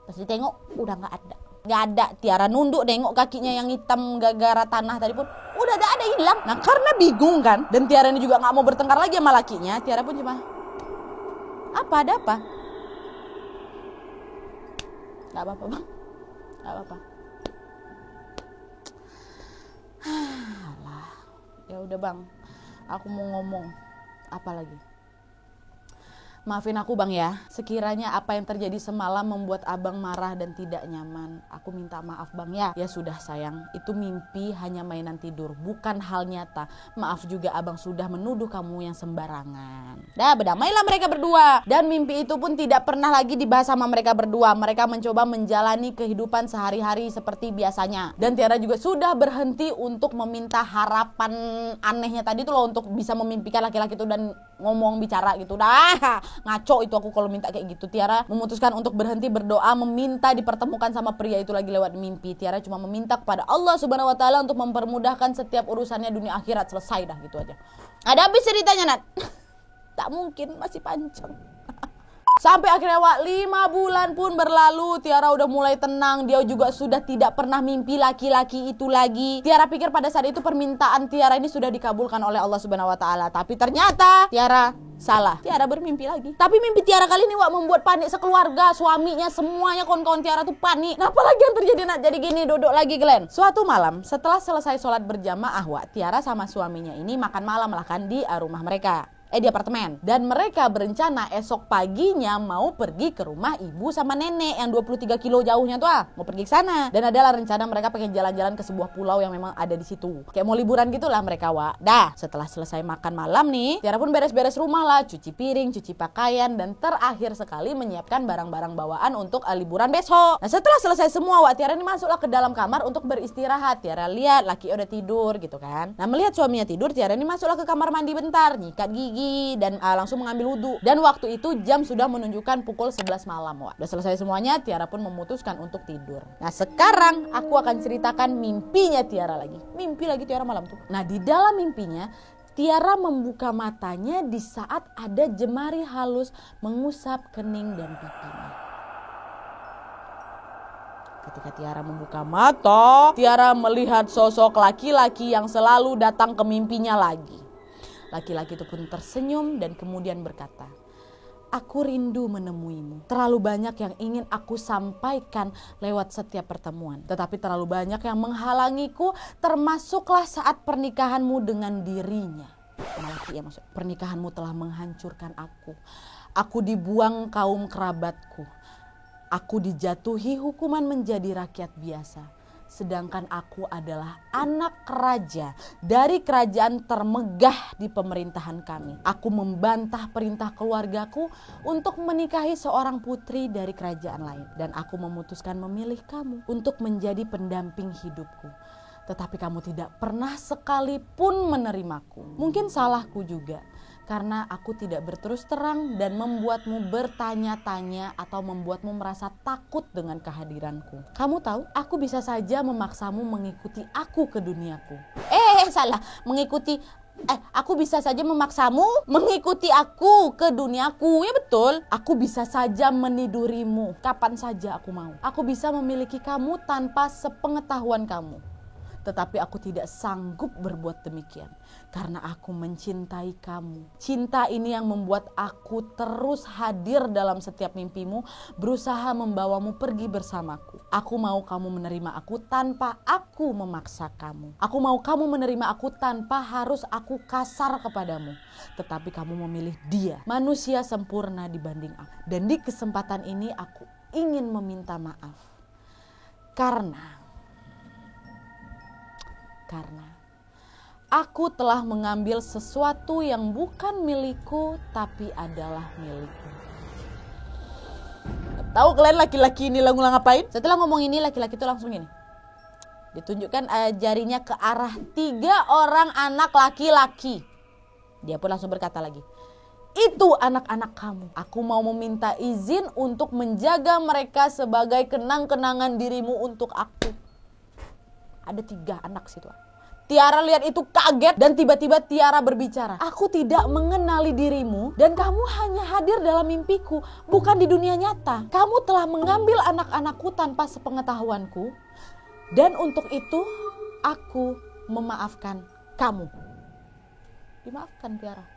pas ditengok udah gak ada. Gak ada. Tiara nunduk nengok kakinya yang hitam gara-gara tanah tadi pun udah gak ada, hilang. Nah karena bingung kan, dan Tiara ini juga gak mau bertengkar lagi sama lakinya, Tiara pun cuma Apa, ada apa? Gak apa-apa bang, gak apa-apa. Alah, ya udah bang, aku mau ngomong apa lagi. Maafin aku bang ya, sekiranya apa yang terjadi semalam membuat abang marah dan tidak nyaman. Aku minta maaf bang ya. Ya sudah sayang, itu mimpi, hanya mainan tidur, bukan hal nyata. Maaf juga abang sudah menuduh kamu yang sembarangan. Dah, berdamailah mereka berdua. Dan mimpi itu pun tidak pernah lagi dibahas sama mereka berdua. Mereka mencoba menjalani kehidupan sehari-hari seperti biasanya. Dan Tiara juga sudah berhenti untuk meminta harapan anehnya tadi tuh loh, untuk bisa memimpikan laki-laki itu dan ngomong bicara gitu. Dah, ngaco itu aku kalau minta kayak gitu. Tiara memutuskan untuk berhenti berdoa meminta dipertemukan sama pria itu lagi lewat mimpi. Tiara cuma meminta kepada Allah Subhanahu wa taala untuk mempermudahkan setiap urusannya dunia akhirat. Selesai dah gitu aja. Ada habis ceritanya Nat. Tak mungkin, masih panjang. Sampai akhirnya 5 bulan pun berlalu. Tiara udah mulai tenang. Dia juga sudah tidak pernah mimpi laki-laki itu lagi. Tiara pikir pada saat itu permintaan Tiara ini sudah dikabulkan oleh Allah Subhanahu wa taala. Tapi ternyata Tiara salah. Tiara bermimpi lagi. Tapi mimpi Tiara kali ini membuat panik sekeluarga. Suaminya, semuanya, kawan-kawan Tiara tuh panik. Nah, apa lagi yang terjadi Nak? Jadi gini, duduk lagi Glenn. Suatu malam setelah selesai sholat berjamaah, Tiara sama suaminya ini makan malam lah kan di rumah mereka. Di apartemen. Dan mereka berencana esok paginya mau pergi ke rumah ibu sama nenek yang 23 kilo jauhnya tuh mau pergi ke sana. Dan adalah rencana mereka pengen jalan-jalan ke sebuah pulau yang memang ada di situ. Kayak mau liburan gitulah mereka Dah, setelah selesai makan malam nih, Tiara pun beres-beres rumah lah, cuci piring, cuci pakaian, dan terakhir sekali menyiapkan barang-barang bawaan untuk liburan besok. Nah, setelah selesai semua Tiara ini masuklah ke dalam kamar untuk beristirahat. Tiara lihat laki udah tidur gitu kan. Nah, melihat suaminya tidur, Tiara ini masuklah ke kamar mandi bentar, nyikat gigi dan langsung mengambil wudhu. Dan waktu itu jam sudah menunjukkan pukul 11 malam. Udah selesai semuanya, Tiara pun memutuskan untuk tidur. Nah, sekarang aku akan ceritakan mimpinya Tiara lagi. Mimpi lagi Tiara malam tuh. Nah, di dalam mimpinya Tiara membuka matanya di saat ada jemari halus mengusap kening dan pipinya. Ketika Tiara membuka mata, Tiara melihat sosok laki-laki yang selalu datang ke mimpinya lagi. Laki-laki itu pun tersenyum dan kemudian berkata, "Aku rindu menemuimu. Terlalu banyak yang ingin aku sampaikan lewat setiap pertemuan. Tetapi terlalu banyak yang menghalangiku, termasuklah saat pernikahanmu dengan dirinya." Laki ya maksud. "Pernikahanmu telah menghancurkan aku. Aku dibuang kaum kerabatku. Aku dijatuhi hukuman menjadi rakyat biasa. Sedangkan aku adalah anak raja dari kerajaan termegah di pemerintahan kami. Aku membantah perintah keluargaku untuk menikahi seorang putri dari kerajaan lain. Dan aku memutuskan memilih kamu untuk menjadi pendamping hidupku. Tetapi kamu tidak pernah sekalipun menerimaku. Mungkin salahku juga. Karena aku tidak berterus terang dan membuatmu bertanya-tanya atau membuatmu merasa takut dengan kehadiranku. Kamu tahu, aku bisa saja memaksamu mengikuti aku ke duniaku. Salah, aku bisa saja memaksamu mengikuti aku ke duniaku. Ya betul, aku bisa saja menidurimu kapan saja aku mau. Aku bisa memiliki kamu tanpa sepengetahuan kamu. Tetapi aku tidak sanggup berbuat demikian. Karena aku mencintai kamu. Cinta ini yang membuat aku terus hadir dalam setiap mimpimu. Berusaha membawamu pergi bersamaku. Aku mau kamu menerima aku tanpa aku memaksa kamu. Aku mau kamu menerima aku tanpa harus aku kasar kepadamu. Tetapi kamu memilih dia. Manusia sempurna dibanding aku. Dan di kesempatan ini aku ingin meminta maaf. Karena aku telah mengambil sesuatu yang bukan milikku tapi adalah milikku. Tahu kalian laki-laki ini langsung ngapain? Setelah ngomong ini laki-laki itu langsung gini. Ditunjukkan jarinya ke arah 3 orang anak laki-laki. Dia pun langsung berkata lagi, "Itu anak-anak kamu. Aku mau meminta izin untuk menjaga mereka sebagai kenang-kenangan dirimu untuk aku." Ada 3 anak situ. Tiara lihat itu kaget dan tiba-tiba Tiara berbicara. "Aku tidak mengenali dirimu dan kamu hanya hadir dalam mimpiku, bukan di dunia nyata. Kamu telah mengambil anak-anakku tanpa sepengetahuanku dan untuk itu aku memaafkan kamu." Dimaafkan Tiara.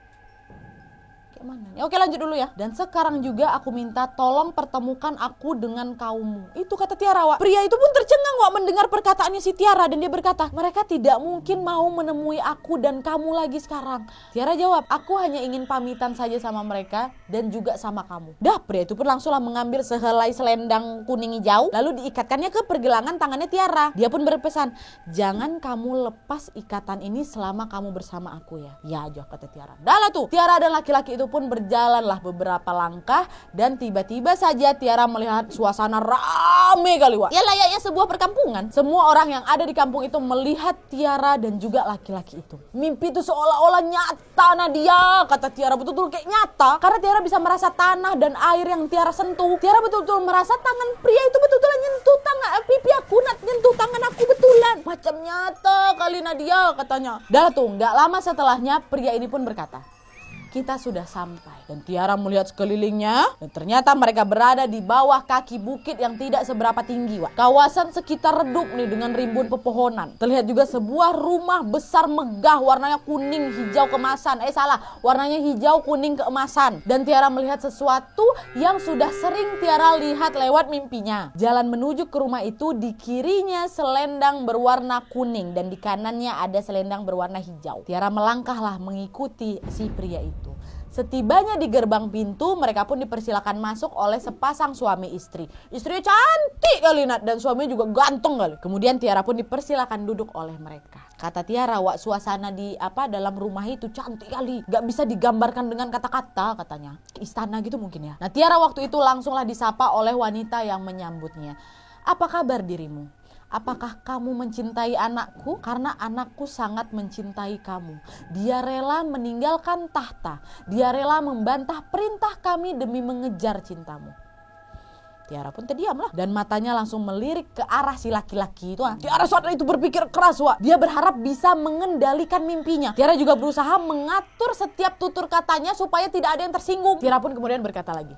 Kayak mana nih? Oke, lanjut dulu ya. Dan sekarang juga aku minta tolong pertemukan aku dengan kaummu. Itu kata Tiara, Wak. Pria itu pun tercengang, Wak, mendengar perkataannya si Tiara. Dan dia berkata, mereka tidak mungkin mau menemui aku dan kamu lagi sekarang. Tiara jawab, aku hanya ingin pamitan saja sama mereka dan juga sama kamu. Dah, pria itu pun langsunglah mengambil sehelai selendang kuning hijau, lalu diikatkannya ke pergelangan tangannya Tiara. Dia pun berpesan, jangan kamu lepas ikatan ini selama kamu bersama aku ya. Ya, jawab kata Tiara. Dah lah tuh, Tiara dan laki-laki itu pun berjalanlah beberapa langkah dan tiba-tiba saja Tiara melihat suasana rame kali, Wak. Ya, sebuah perkampungan. Semua orang yang ada di kampung itu melihat Tiara dan juga laki-laki itu. Mimpi itu seolah-olah nyata, Nadia, kata Tiara, betul-betul kayak nyata. Karena Tiara bisa merasa tanah dan air yang Tiara sentuh. Tiara betul-betul merasa tangan pria itu betul-betul nyentuh tangan pipi aku, nyentuh tangan aku betulan. Macam nyata kali, Nadia, katanya. Dah tuh, gak lama setelahnya pria ini pun berkata, kita sudah sampai. Dan Tiara melihat sekelilingnya dan ternyata mereka berada di bawah kaki bukit yang tidak seberapa tinggi, Wak. Kawasan sekitar redup nih dengan rimbun pepohonan. Terlihat juga sebuah rumah besar megah warnanya kuning hijau keemasan. Warnanya hijau kuning keemasan. Dan Tiara melihat sesuatu yang sudah sering Tiara lihat lewat mimpinya. Jalan menuju ke rumah itu, di kirinya selendang berwarna kuning dan di kanannya ada selendang berwarna hijau. Tiara melangkahlah mengikuti si pria itu. Setibanya di gerbang pintu, mereka pun dipersilakan masuk oleh sepasang suami istri. Istrinya cantik kali, Nat, dan suaminya juga ganteng kali. Kemudian Tiara pun dipersilakan duduk oleh mereka. Kata Tiara, Wak, suasana di dalam rumah itu cantik kali. Gak bisa digambarkan dengan kata-kata, katanya. Istana gitu mungkin ya. Nah, Tiara waktu itu langsunglah disapa oleh wanita yang menyambutnya. Apa kabar dirimu? Apakah kamu mencintai anakku? Karena anakku sangat mencintai kamu. Dia rela meninggalkan tahta. Dia rela membantah perintah kami demi mengejar cintamu. Tiara pun terdiamlah dan matanya langsung melirik ke arah si laki-laki itu. Tiara saat itu berpikir keras, Wak. Dia berharap bisa mengendalikan mimpinya. Tiara juga berusaha mengatur setiap tutur katanya supaya tidak ada yang tersinggung. Tiara pun kemudian berkata lagi,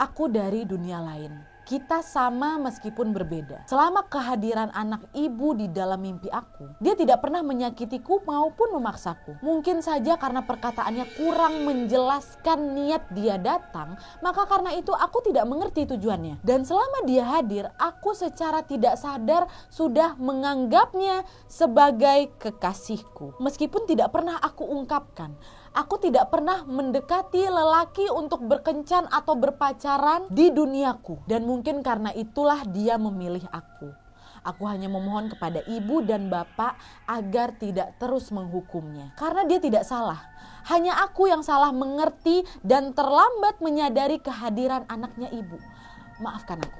aku dari dunia lain. Kita sama meskipun berbeda. Selama kehadiran anak ibu di dalam mimpi aku, dia tidak pernah menyakitiku maupun memaksaku. Mungkin saja karena perkataannya kurang menjelaskan niat dia datang, maka karena itu aku tidak mengerti tujuannya. Dan selama dia hadir, aku secara tidak sadar sudah menganggapnya sebagai kekasihku. Meskipun tidak pernah aku ungkapkan. Aku tidak pernah mendekati lelaki untuk berkencan atau berpacaran di duniaku. Dan mungkin karena itulah dia memilih aku. Aku hanya memohon kepada ibu dan bapak agar tidak terus menghukumnya. Karena dia tidak salah. Hanya aku yang salah mengerti dan terlambat menyadari kehadiran anaknya ibu. Maafkan aku.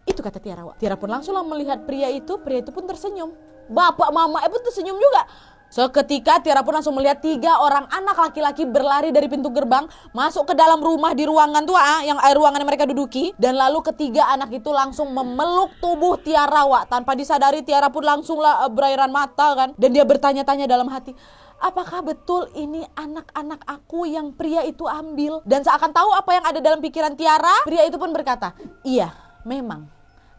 Itu kata Tiara, Wak. Tiara pun langsunglah melihat pria itu pun tersenyum. Bapak mama pun tersenyum juga. Seketika Tiara pun langsung melihat 3 orang anak laki-laki berlari dari pintu gerbang masuk ke dalam rumah di ruangan tuh yang ruangan yang mereka duduki. Dan lalu ketiga anak itu langsung memeluk tubuh Tiara, Wak. Tanpa disadari Tiara pun langsunglah berairan mata kan. Dan dia bertanya-tanya dalam hati, apakah betul ini anak-anak aku yang pria itu ambil? Dan seakan tahu apa yang ada dalam pikiran Tiara, pria itu pun berkata, iya memang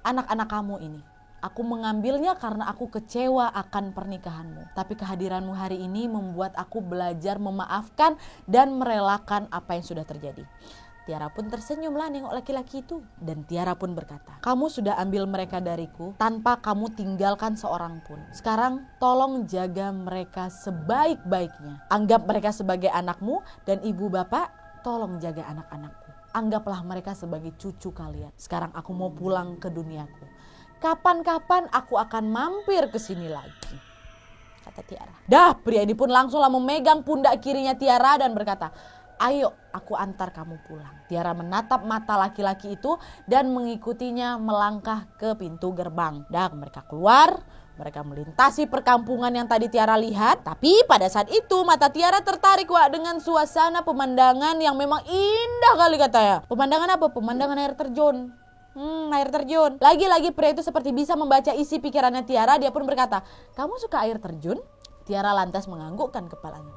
anak-anak kamu ini. Aku mengambilnya karena aku kecewa akan pernikahanmu. Tapi kehadiranmu hari ini membuat aku belajar memaafkan dan merelakan apa yang sudah terjadi. Tiara pun tersenyumlah nengok laki-laki itu. Dan Tiara pun berkata, kamu sudah ambil mereka dariku tanpa kamu tinggalkan seorang pun. Sekarang tolong jaga mereka sebaik-baiknya. Anggap mereka sebagai anakmu dan ibu bapak tolong jaga anak-anakku. Anggaplah mereka sebagai cucu kalian. Sekarang aku mau pulang ke duniaku. Kapan-kapan aku akan mampir ke sini lagi, kata Tiara. Dah, pria ini pun langsunglah memegang pundak kirinya Tiara dan berkata, ayo aku antar kamu pulang. Tiara menatap mata laki-laki itu dan mengikutinya melangkah ke pintu gerbang. Dah, mereka keluar, mereka melintasi perkampungan yang tadi Tiara lihat. Tapi pada saat itu mata Tiara tertarik, Wak, dengan suasana pemandangan yang memang indah kali katanya. Pemandangan apa? Pemandangan air terjun. Air terjun. Lagi-lagi pria itu seperti bisa membaca isi pikirannya Tiara. Dia pun berkata, kamu suka air terjun? Tiara lantas menganggukkan kepalanya.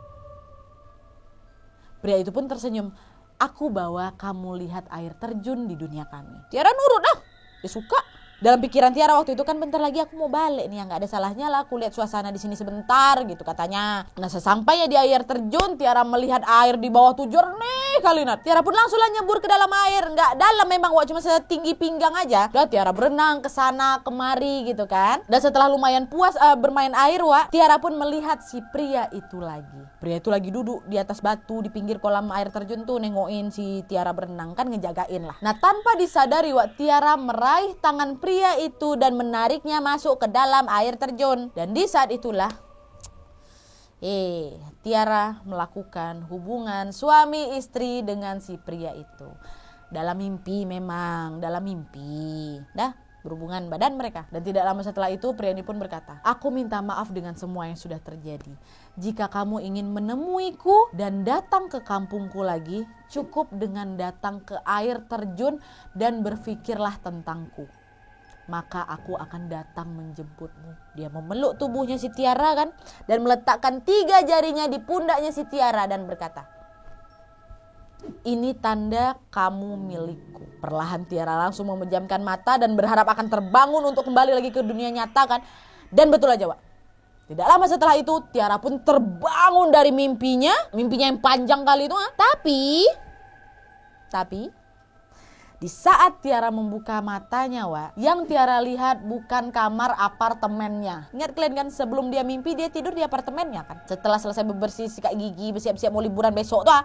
Pria itu pun tersenyum. Aku bawa kamu lihat air terjun di dunia kami. Tiara nurut dah. Dia suka. Dalam pikiran Tiara waktu itu kan bentar lagi aku mau balik nih, nggak ada salahnya lah aku lihat suasana di sini sebentar gitu katanya. Nah sesampainya di air terjun, Tiara melihat air di bawah tuh jernih kali Nat. Tiara pun langsung nyebur ke dalam air, nggak dalam memang Wak, cuma setinggi pinggang aja. Udah Tiara berenang ke sana kemari gitu kan. Dan setelah lumayan puas bermain air Wak, Tiara pun melihat si pria itu lagi. Pria itu lagi duduk di atas batu di pinggir kolam air terjun tuh nengokin si Tiara berenang kan, ngejagain lah. Nah tanpa disadari Wak, Tiara meraih tangan pria itu dan menariknya masuk ke dalam air terjun. Dan di saat itulah Tiara melakukan hubungan suami istri dengan si pria itu. Dalam mimpi memang, dalam mimpi. Dah berhubungan badan mereka. Dan tidak lama setelah itu pria ini pun berkata, aku minta maaf dengan semua yang sudah terjadi. Jika kamu ingin menemuiku dan datang ke kampungku lagi, cukup dengan datang ke air terjun dan berpikirlah tentangku. Maka aku akan datang menjemputmu. Dia memeluk tubuhnya si Tiara kan, dan meletakkan 3 jarinya di pundaknya si Tiara dan berkata, ini tanda kamu milikku. Perlahan Tiara langsung memejamkan mata dan berharap akan terbangun untuk kembali lagi ke dunia nyata kan. Dan betul aja Wak, tidak lama setelah itu Tiara pun terbangun dari mimpinya yang panjang kali itu. Tapi di saat Tiara membuka matanya Wak, yang Tiara lihat bukan kamar apartemennya. Ingat kalian kan sebelum dia mimpi dia tidur di apartemennya kan. Setelah selesai bebersih sikat gigi, bersiap-siap mau liburan besok tuh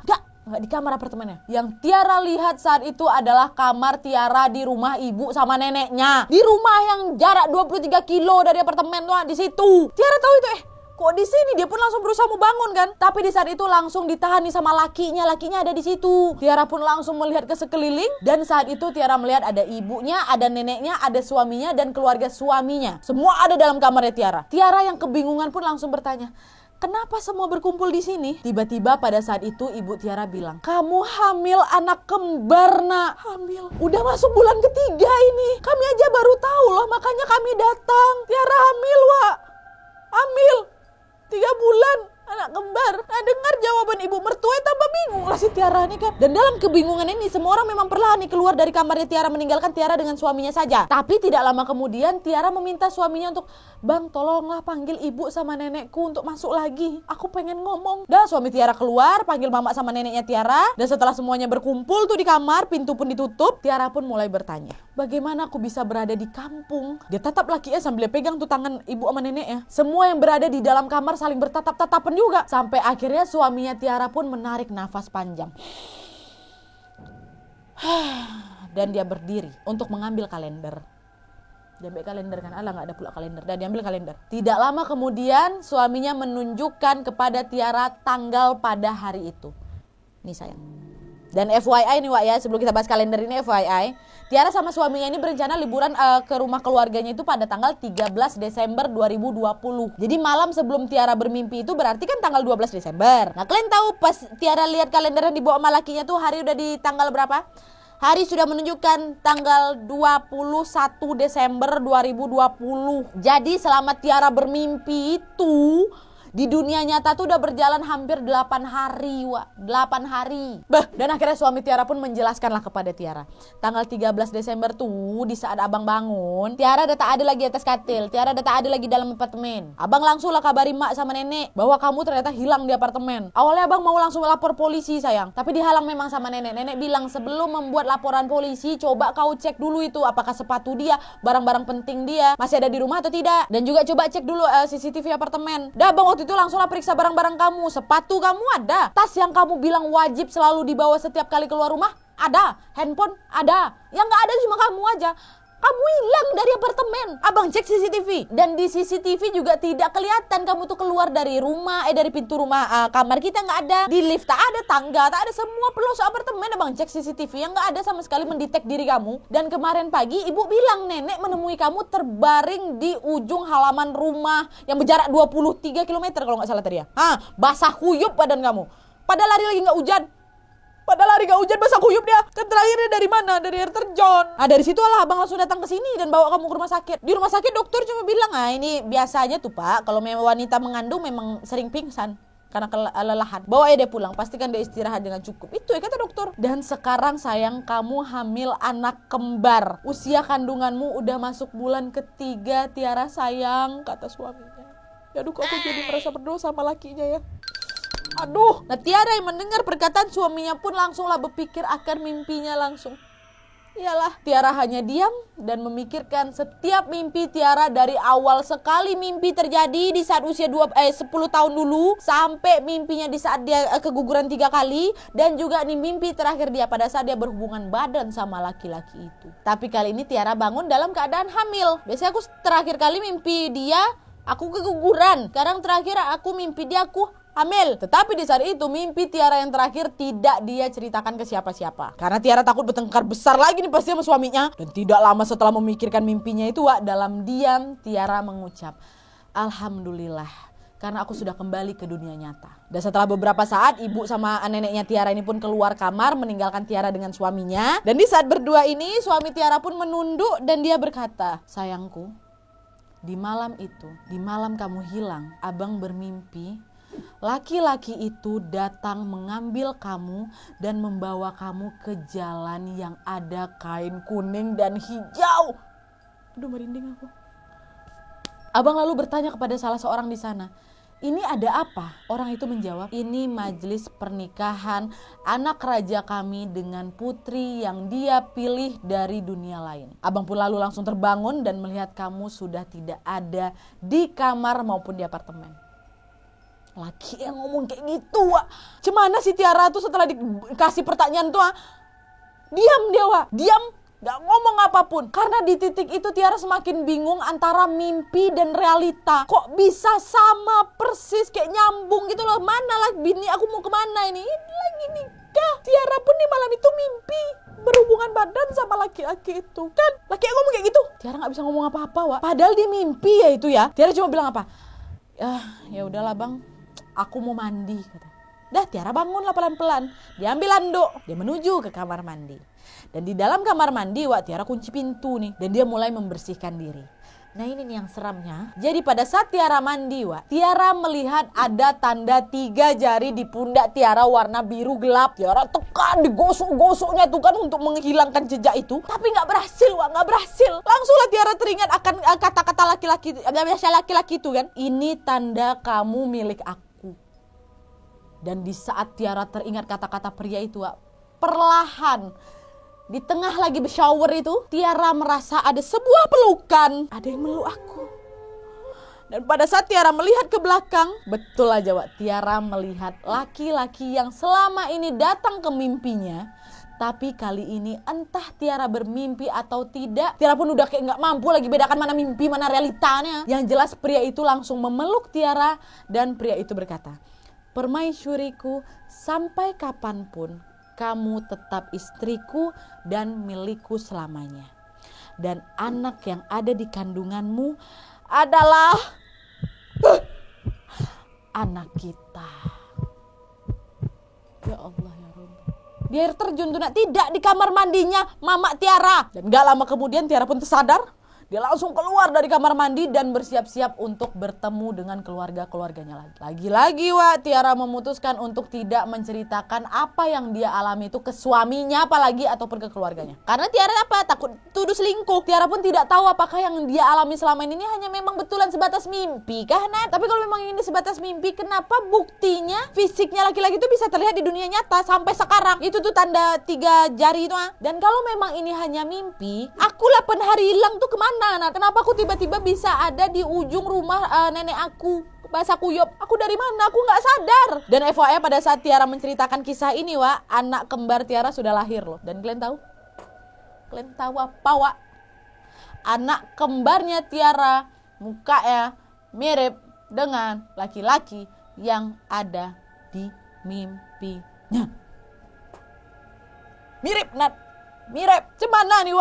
nggak di kamar apartemennya. Yang Tiara lihat saat itu adalah kamar Tiara di rumah ibu sama neneknya. Di rumah yang jarak 23 kilo dari apartemen tuh di situ. Tiara tahu itu kok di sini, dia pun langsung berusaha mau bangun kan. Tapi di saat itu langsung ditahan nih sama lakinya ada di situ. Tiara pun langsung melihat ke sekeliling dan saat itu Tiara melihat ada ibunya, ada neneknya, ada suaminya dan keluarga suaminya. Semua ada dalam kamarnya Tiara. Tiara yang kebingungan pun langsung bertanya, kenapa semua berkumpul di sini? Tiba-tiba pada saat itu ibu Tiara bilang, kamu hamil anak kembar nak. Hamil? Udah masuk bulan ketiga ini. Kami aja baru tahu loh, makanya kami datang. Tiara hamil Wak. Hamil 3 bulan anak kembar. Nah dengar jawaban ibu mertua tambah bingung lah si Tiara nih kan. Dan dalam kebingungan ini semua orang memang perlahan nih keluar dari kamarnya Tiara, meninggalkan Tiara dengan suaminya saja. Tapi tidak lama kemudian Tiara meminta suaminya untuk, bang tolonglah panggil ibu sama nenekku untuk masuk lagi, aku pengen ngomong. Dan suami Tiara keluar panggil mama sama neneknya Tiara. Dan setelah semuanya berkumpul tuh di kamar, pintu pun ditutup, Tiara pun mulai bertanya, bagaimana aku bisa berada di kampung? Dia tatap lakinya sambil pegang tuh tangan ibu sama neneknya. Semua yang berada di dalam kamar saling bertatap-tatapan juga. Sampai akhirnya suaminya Tiara pun menarik nafas panjang. Dan dia berdiri untuk mengambil kalender. Dia ambil kalender kan, nggak ada pula kalender. Dan dia ambil kalender. Tidak lama kemudian suaminya menunjukkan kepada Tiara tanggal pada hari itu. Nih sayang. Dan FYI nih Wak ya, sebelum kita bahas kalender ini FYI, Tiara sama suaminya ini berencana liburan ke rumah keluarganya itu pada tanggal 13 Desember 2020. Jadi malam sebelum Tiara bermimpi itu berarti kan tanggal 12 Desember. Nah kalian tahu pas Tiara lihat kalender yang dibawa sama lakinya tuh hari udah di tanggal berapa? Hari sudah menunjukkan tanggal 21 Desember 2020. Jadi selama Tiara bermimpi itu di dunia nyata tuh udah berjalan hampir 8 hari, Wak. 8 hari. Dan akhirnya suami Tiara pun menjelaskanlah kepada Tiara. Tanggal 13 Desember tuh di saat abang bangun, Tiara udah tak ada lagi atas katil. Tiara udah tak ada lagi dalam apartemen. Abang langsung lah kabari mak sama nenek bahwa kamu ternyata hilang di apartemen. Awalnya abang mau langsung lapor polisi sayang, tapi dihalang memang sama nenek. Nenek bilang sebelum membuat laporan polisi, coba kau cek dulu itu apakah sepatu dia, barang-barang penting dia masih ada di rumah atau tidak. Dan juga coba cek dulu CCTV apartemen. Dah bang waktu itu langsunglah periksa barang-barang kamu. Sepatu kamu ada, tas yang kamu bilang wajib selalu dibawa setiap kali keluar rumah ada, handphone ada. Yang nggak ada cuma kamu aja. Kamu hilang dari apartemen. Abang cek CCTV dan di CCTV juga tidak kelihatan kamu tuh keluar dari rumah, dari pintu rumah kamar kita nggak ada, di lift tak ada, tangga tak ada, semua pelosok apartemen. Abang cek CCTV yang nggak ada sama sekali mendetek diri kamu. Dan kemarin pagi ibu bilang nenek menemui kamu terbaring di ujung halaman rumah yang berjarak 23 km kalau nggak salah tadi ya. Basah kuyup badan kamu. Padahal lari lagi nggak hujan. Padahal hari gak hujan basah kuyup dia. Kan terakhirnya dari mana? Dari air terjun. Dari situ lah abang langsung datang ke sini dan bawa kamu ke rumah sakit. Di rumah sakit dokter cuma bilang, ini biasanya tuh pak, kalau wanita mengandung memang sering pingsan. karena kelelahan. Bawa dia pulang, pastikan dia istirahat dengan cukup. Itu ya kata dokter. Dan sekarang sayang, kamu hamil anak kembar. Usia kandunganmu udah masuk bulan ketiga, Tiara sayang, kata suaminya. Ya aduh, kok aku jadi merasa berdosa sama lakinya ya. Aduh, nah Tiara yang mendengar perkataan suaminya pun langsunglah berpikir akan mimpinya langsung. Iyalah, Tiara hanya diam dan memikirkan setiap mimpi Tiara dari awal sekali mimpi terjadi di saat usia 10 tahun dulu sampai mimpinya di saat dia keguguran 3 kali dan juga nih mimpi terakhir dia pada saat dia berhubungan badan sama laki-laki itu. Tapi kali ini Tiara bangun dalam keadaan hamil. Biasanya aku terakhir kali mimpi dia aku keguguran. Sekarang terakhir aku mimpi dia aku hamil. Tetapi di saat itu mimpi Tiara yang terakhir tidak dia ceritakan ke siapa-siapa. Karena Tiara takut bertengkar besar lagi nih pasti sama suaminya. Dan tidak lama setelah memikirkan mimpinya itu, dalam diam Tiara mengucap, Alhamdulillah, karena aku sudah kembali ke dunia nyata. Dan setelah beberapa saat, ibu sama neneknya Tiara ini pun keluar kamar meninggalkan Tiara dengan suaminya. Dan di saat berdua ini, suami Tiara pun menunduk dan dia berkata, sayangku, di malam itu, di malam kamu hilang, abang bermimpi laki-laki itu datang mengambil kamu dan membawa kamu ke jalan yang ada kain kuning dan hijau. Aduh, merinding aku. Abang lalu bertanya kepada salah seorang di sana, ini ada apa? Orang itu menjawab, ini majelis pernikahan anak raja kami dengan putri yang dia pilih dari dunia lain. Abang pun lalu langsung terbangun dan melihat kamu sudah tidak ada di kamar maupun di apartemen. Laki yang ngomong kayak gitu, Wak. Cemana si Tiara tuh setelah dikasih pertanyaan tuh, diam dia, Wak. Diam, gak ngomong apapun. Karena di titik itu Tiara semakin bingung antara mimpi dan realita. Kok bisa sama persis, kayak nyambung gitu loh. Mana lah bini aku mau kemana ini? Ini lagi nikah. Tiara pun di malam itu mimpi berhubungan badan sama laki-laki itu. Kan laki yang ngomong kayak gitu. Tiara gak bisa ngomong apa-apa, Wak. Padahal di mimpi ya itu ya. Tiara cuma bilang apa? Ya udahlah bang, aku mau mandi, kata. Dah Tiara bangunlah pelan-pelan. Dia ambil handuk, dia menuju ke kamar mandi. Dan di dalam kamar mandi, Tiara kunci pintu nih. Dan dia mulai membersihkan diri. Nah ini nih yang seramnya. Jadi pada saat Tiara mandi, Tiara melihat ada tanda 3 jari di pundak Tiara warna biru gelap. Tiara tekan, digosok-gosoknya tuh kan untuk menghilangkan jejak itu. Tapi gak berhasil, gak berhasil. Langsunglah Tiara teringat akan kata-kata laki-laki itu kan. Ini tanda kamu milik aku. Dan di saat Tiara teringat kata-kata pria itu, perlahan di tengah lagi bershower itu, Tiara merasa ada sebuah pelukan. Ada yang meluk aku. Dan pada saat Tiara melihat ke belakang, betul aja Tiara melihat laki-laki yang selama ini datang ke mimpinya. Tapi kali ini entah Tiara bermimpi atau tidak, Tiara pun udah kayak gak mampu lagi bedakan mana mimpi mana realitanya. Yang jelas pria itu langsung memeluk Tiara dan pria itu berkata, permaisuriku, sampai kapanpun kamu tetap istriku dan milikku selamanya. Dan anak yang ada di kandunganmu adalah anak kita. Ya Allah ya Rabbi. Di air terjun tuh tidak di kamar mandinya Mama Tiara. Dan gak lama kemudian Tiara pun tersadar. Dia langsung keluar dari kamar mandi dan bersiap-siap untuk bertemu dengan keluarga-keluarganya lagi. Lagi-lagi Tiara memutuskan untuk tidak menceritakan apa yang dia alami itu ke suaminya apalagi ataupun ke keluarganya. Karena Tiara takut tuduh selingkuh. Tiara pun tidak tahu apakah yang dia alami selama ini hanya memang betulan sebatas mimpi kah, Nat? Tapi kalau memang ini sebatas mimpi, kenapa buktinya fisiknya laki-laki itu bisa terlihat di dunia nyata sampai sekarang? Itu tuh tanda 3 jari itu. Dan kalau memang ini hanya mimpi, aku 8 hari hilang tuh kemana? Nah, kenapa aku tiba-tiba bisa ada di ujung rumah nenek aku? Bahasa Kuyop, aku dari mana? Aku gak sadar. Dan FYI pada saat Tiara menceritakan kisah ini, anak kembar Tiara sudah lahir loh. Dan kalian tahu? Kalian tahu apa, Anak kembarnya Tiara mukanya mirip dengan laki-laki yang ada di mimpinya. Mirip, Nat. Mirip, cemana nih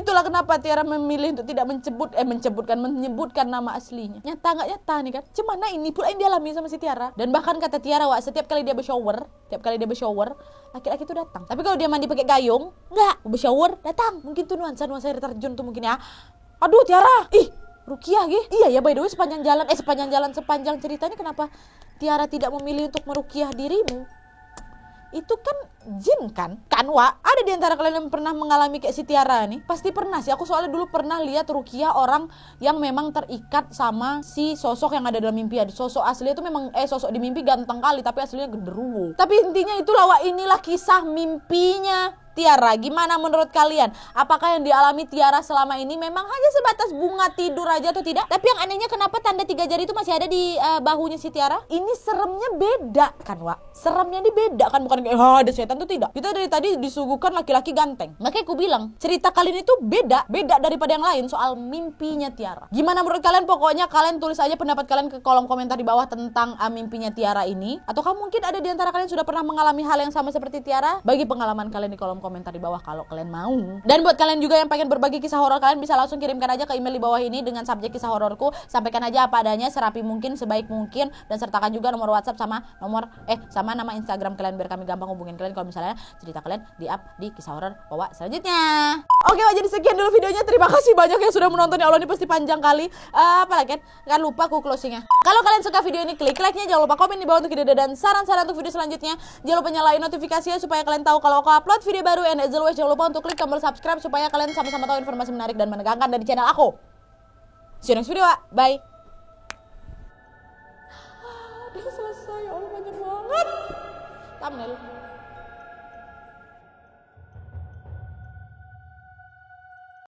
Itulah kenapa Tiara memilih untuk tidak menyebutkan nama aslinya. Nyata gak nyata nih kan. Cemana ini pula yang dialami sama si Tiara. Dan bahkan kata Tiara setiap kali dia bershower, laki-laki itu datang. Tapi kalau dia mandi pakai gayung, enggak, bershower datang. Mungkin tuh nuansa air terjun tuh mungkin ya. Aduh Tiara, Rukiah gitu. Iya ya, by the way, sepanjang cerita ini kenapa Tiara tidak memilih untuk merukiah dirimu? Itu kan jin kan? Kan Wak? Ada di antara kalian yang pernah mengalami kayak si Tiara nih? Pasti pernah sih. Aku soalnya dulu pernah lihat rukiah orang yang memang terikat sama si sosok yang ada dalam mimpi. Sosok asli itu memang sosok di mimpi ganteng kali, tapi aslinya genderuwo. Tapi intinya itulah Wak, inilah kisah mimpinya Tiara. Gimana menurut kalian? Apakah yang dialami Tiara selama ini memang hanya sebatas bunga tidur aja atau tidak? Tapi yang anehnya, kenapa tanda 3 jari itu masih ada di bahunya si Tiara? Ini seremnya beda kan Wak? Seremnya ini beda kan, bukan kayak ada setan tuh, tidak. Kita dari tadi disuguhkan laki-laki ganteng. Makanya aku bilang cerita kali ini tuh beda daripada yang lain soal mimpinya Tiara. Gimana menurut kalian? Pokoknya kalian tulis aja pendapat kalian ke kolom komentar di bawah tentang mimpinya Tiara ini. Atau mungkin ada di antara kalian sudah pernah mengalami hal yang sama seperti Tiara? Bagi pengalaman kalian di kolom komentar di bawah kalau kalian mau. Dan buat kalian juga yang pengen berbagi kisah horor kalian, bisa langsung kirimkan aja ke email di bawah ini dengan subjek kisah hororku. Sampaikan aja apa adanya, serapi mungkin, sebaik mungkin, dan sertakan juga nomor WhatsApp sama nama Instagram kalian biar kami gampang hubungin kalian kalau misalnya cerita kalian di-up di kisah horor Wawa selanjutnya. Oke, jadi sekian dulu videonya. Terima kasih banyak yang sudah menonton. Ya Allah, ini pasti panjang kali. Apalagi kan? Gak lupa aku closingnya. Kalau kalian suka video ini, klik like-nya. Jangan lupa komen di bawah untuk ide dan saran-saran untuk video selanjutnya. Jangan lupa nyalain notifikasinya supaya kalian tahu kalau aku upload video baru. And as always, jangan lupa untuk klik tombol subscribe supaya kalian sama-sama tahu informasi menarik dan menegangkan dari channel aku. See you next video, bye. Udah selesai, ya Allah, banyak banget thumbnail.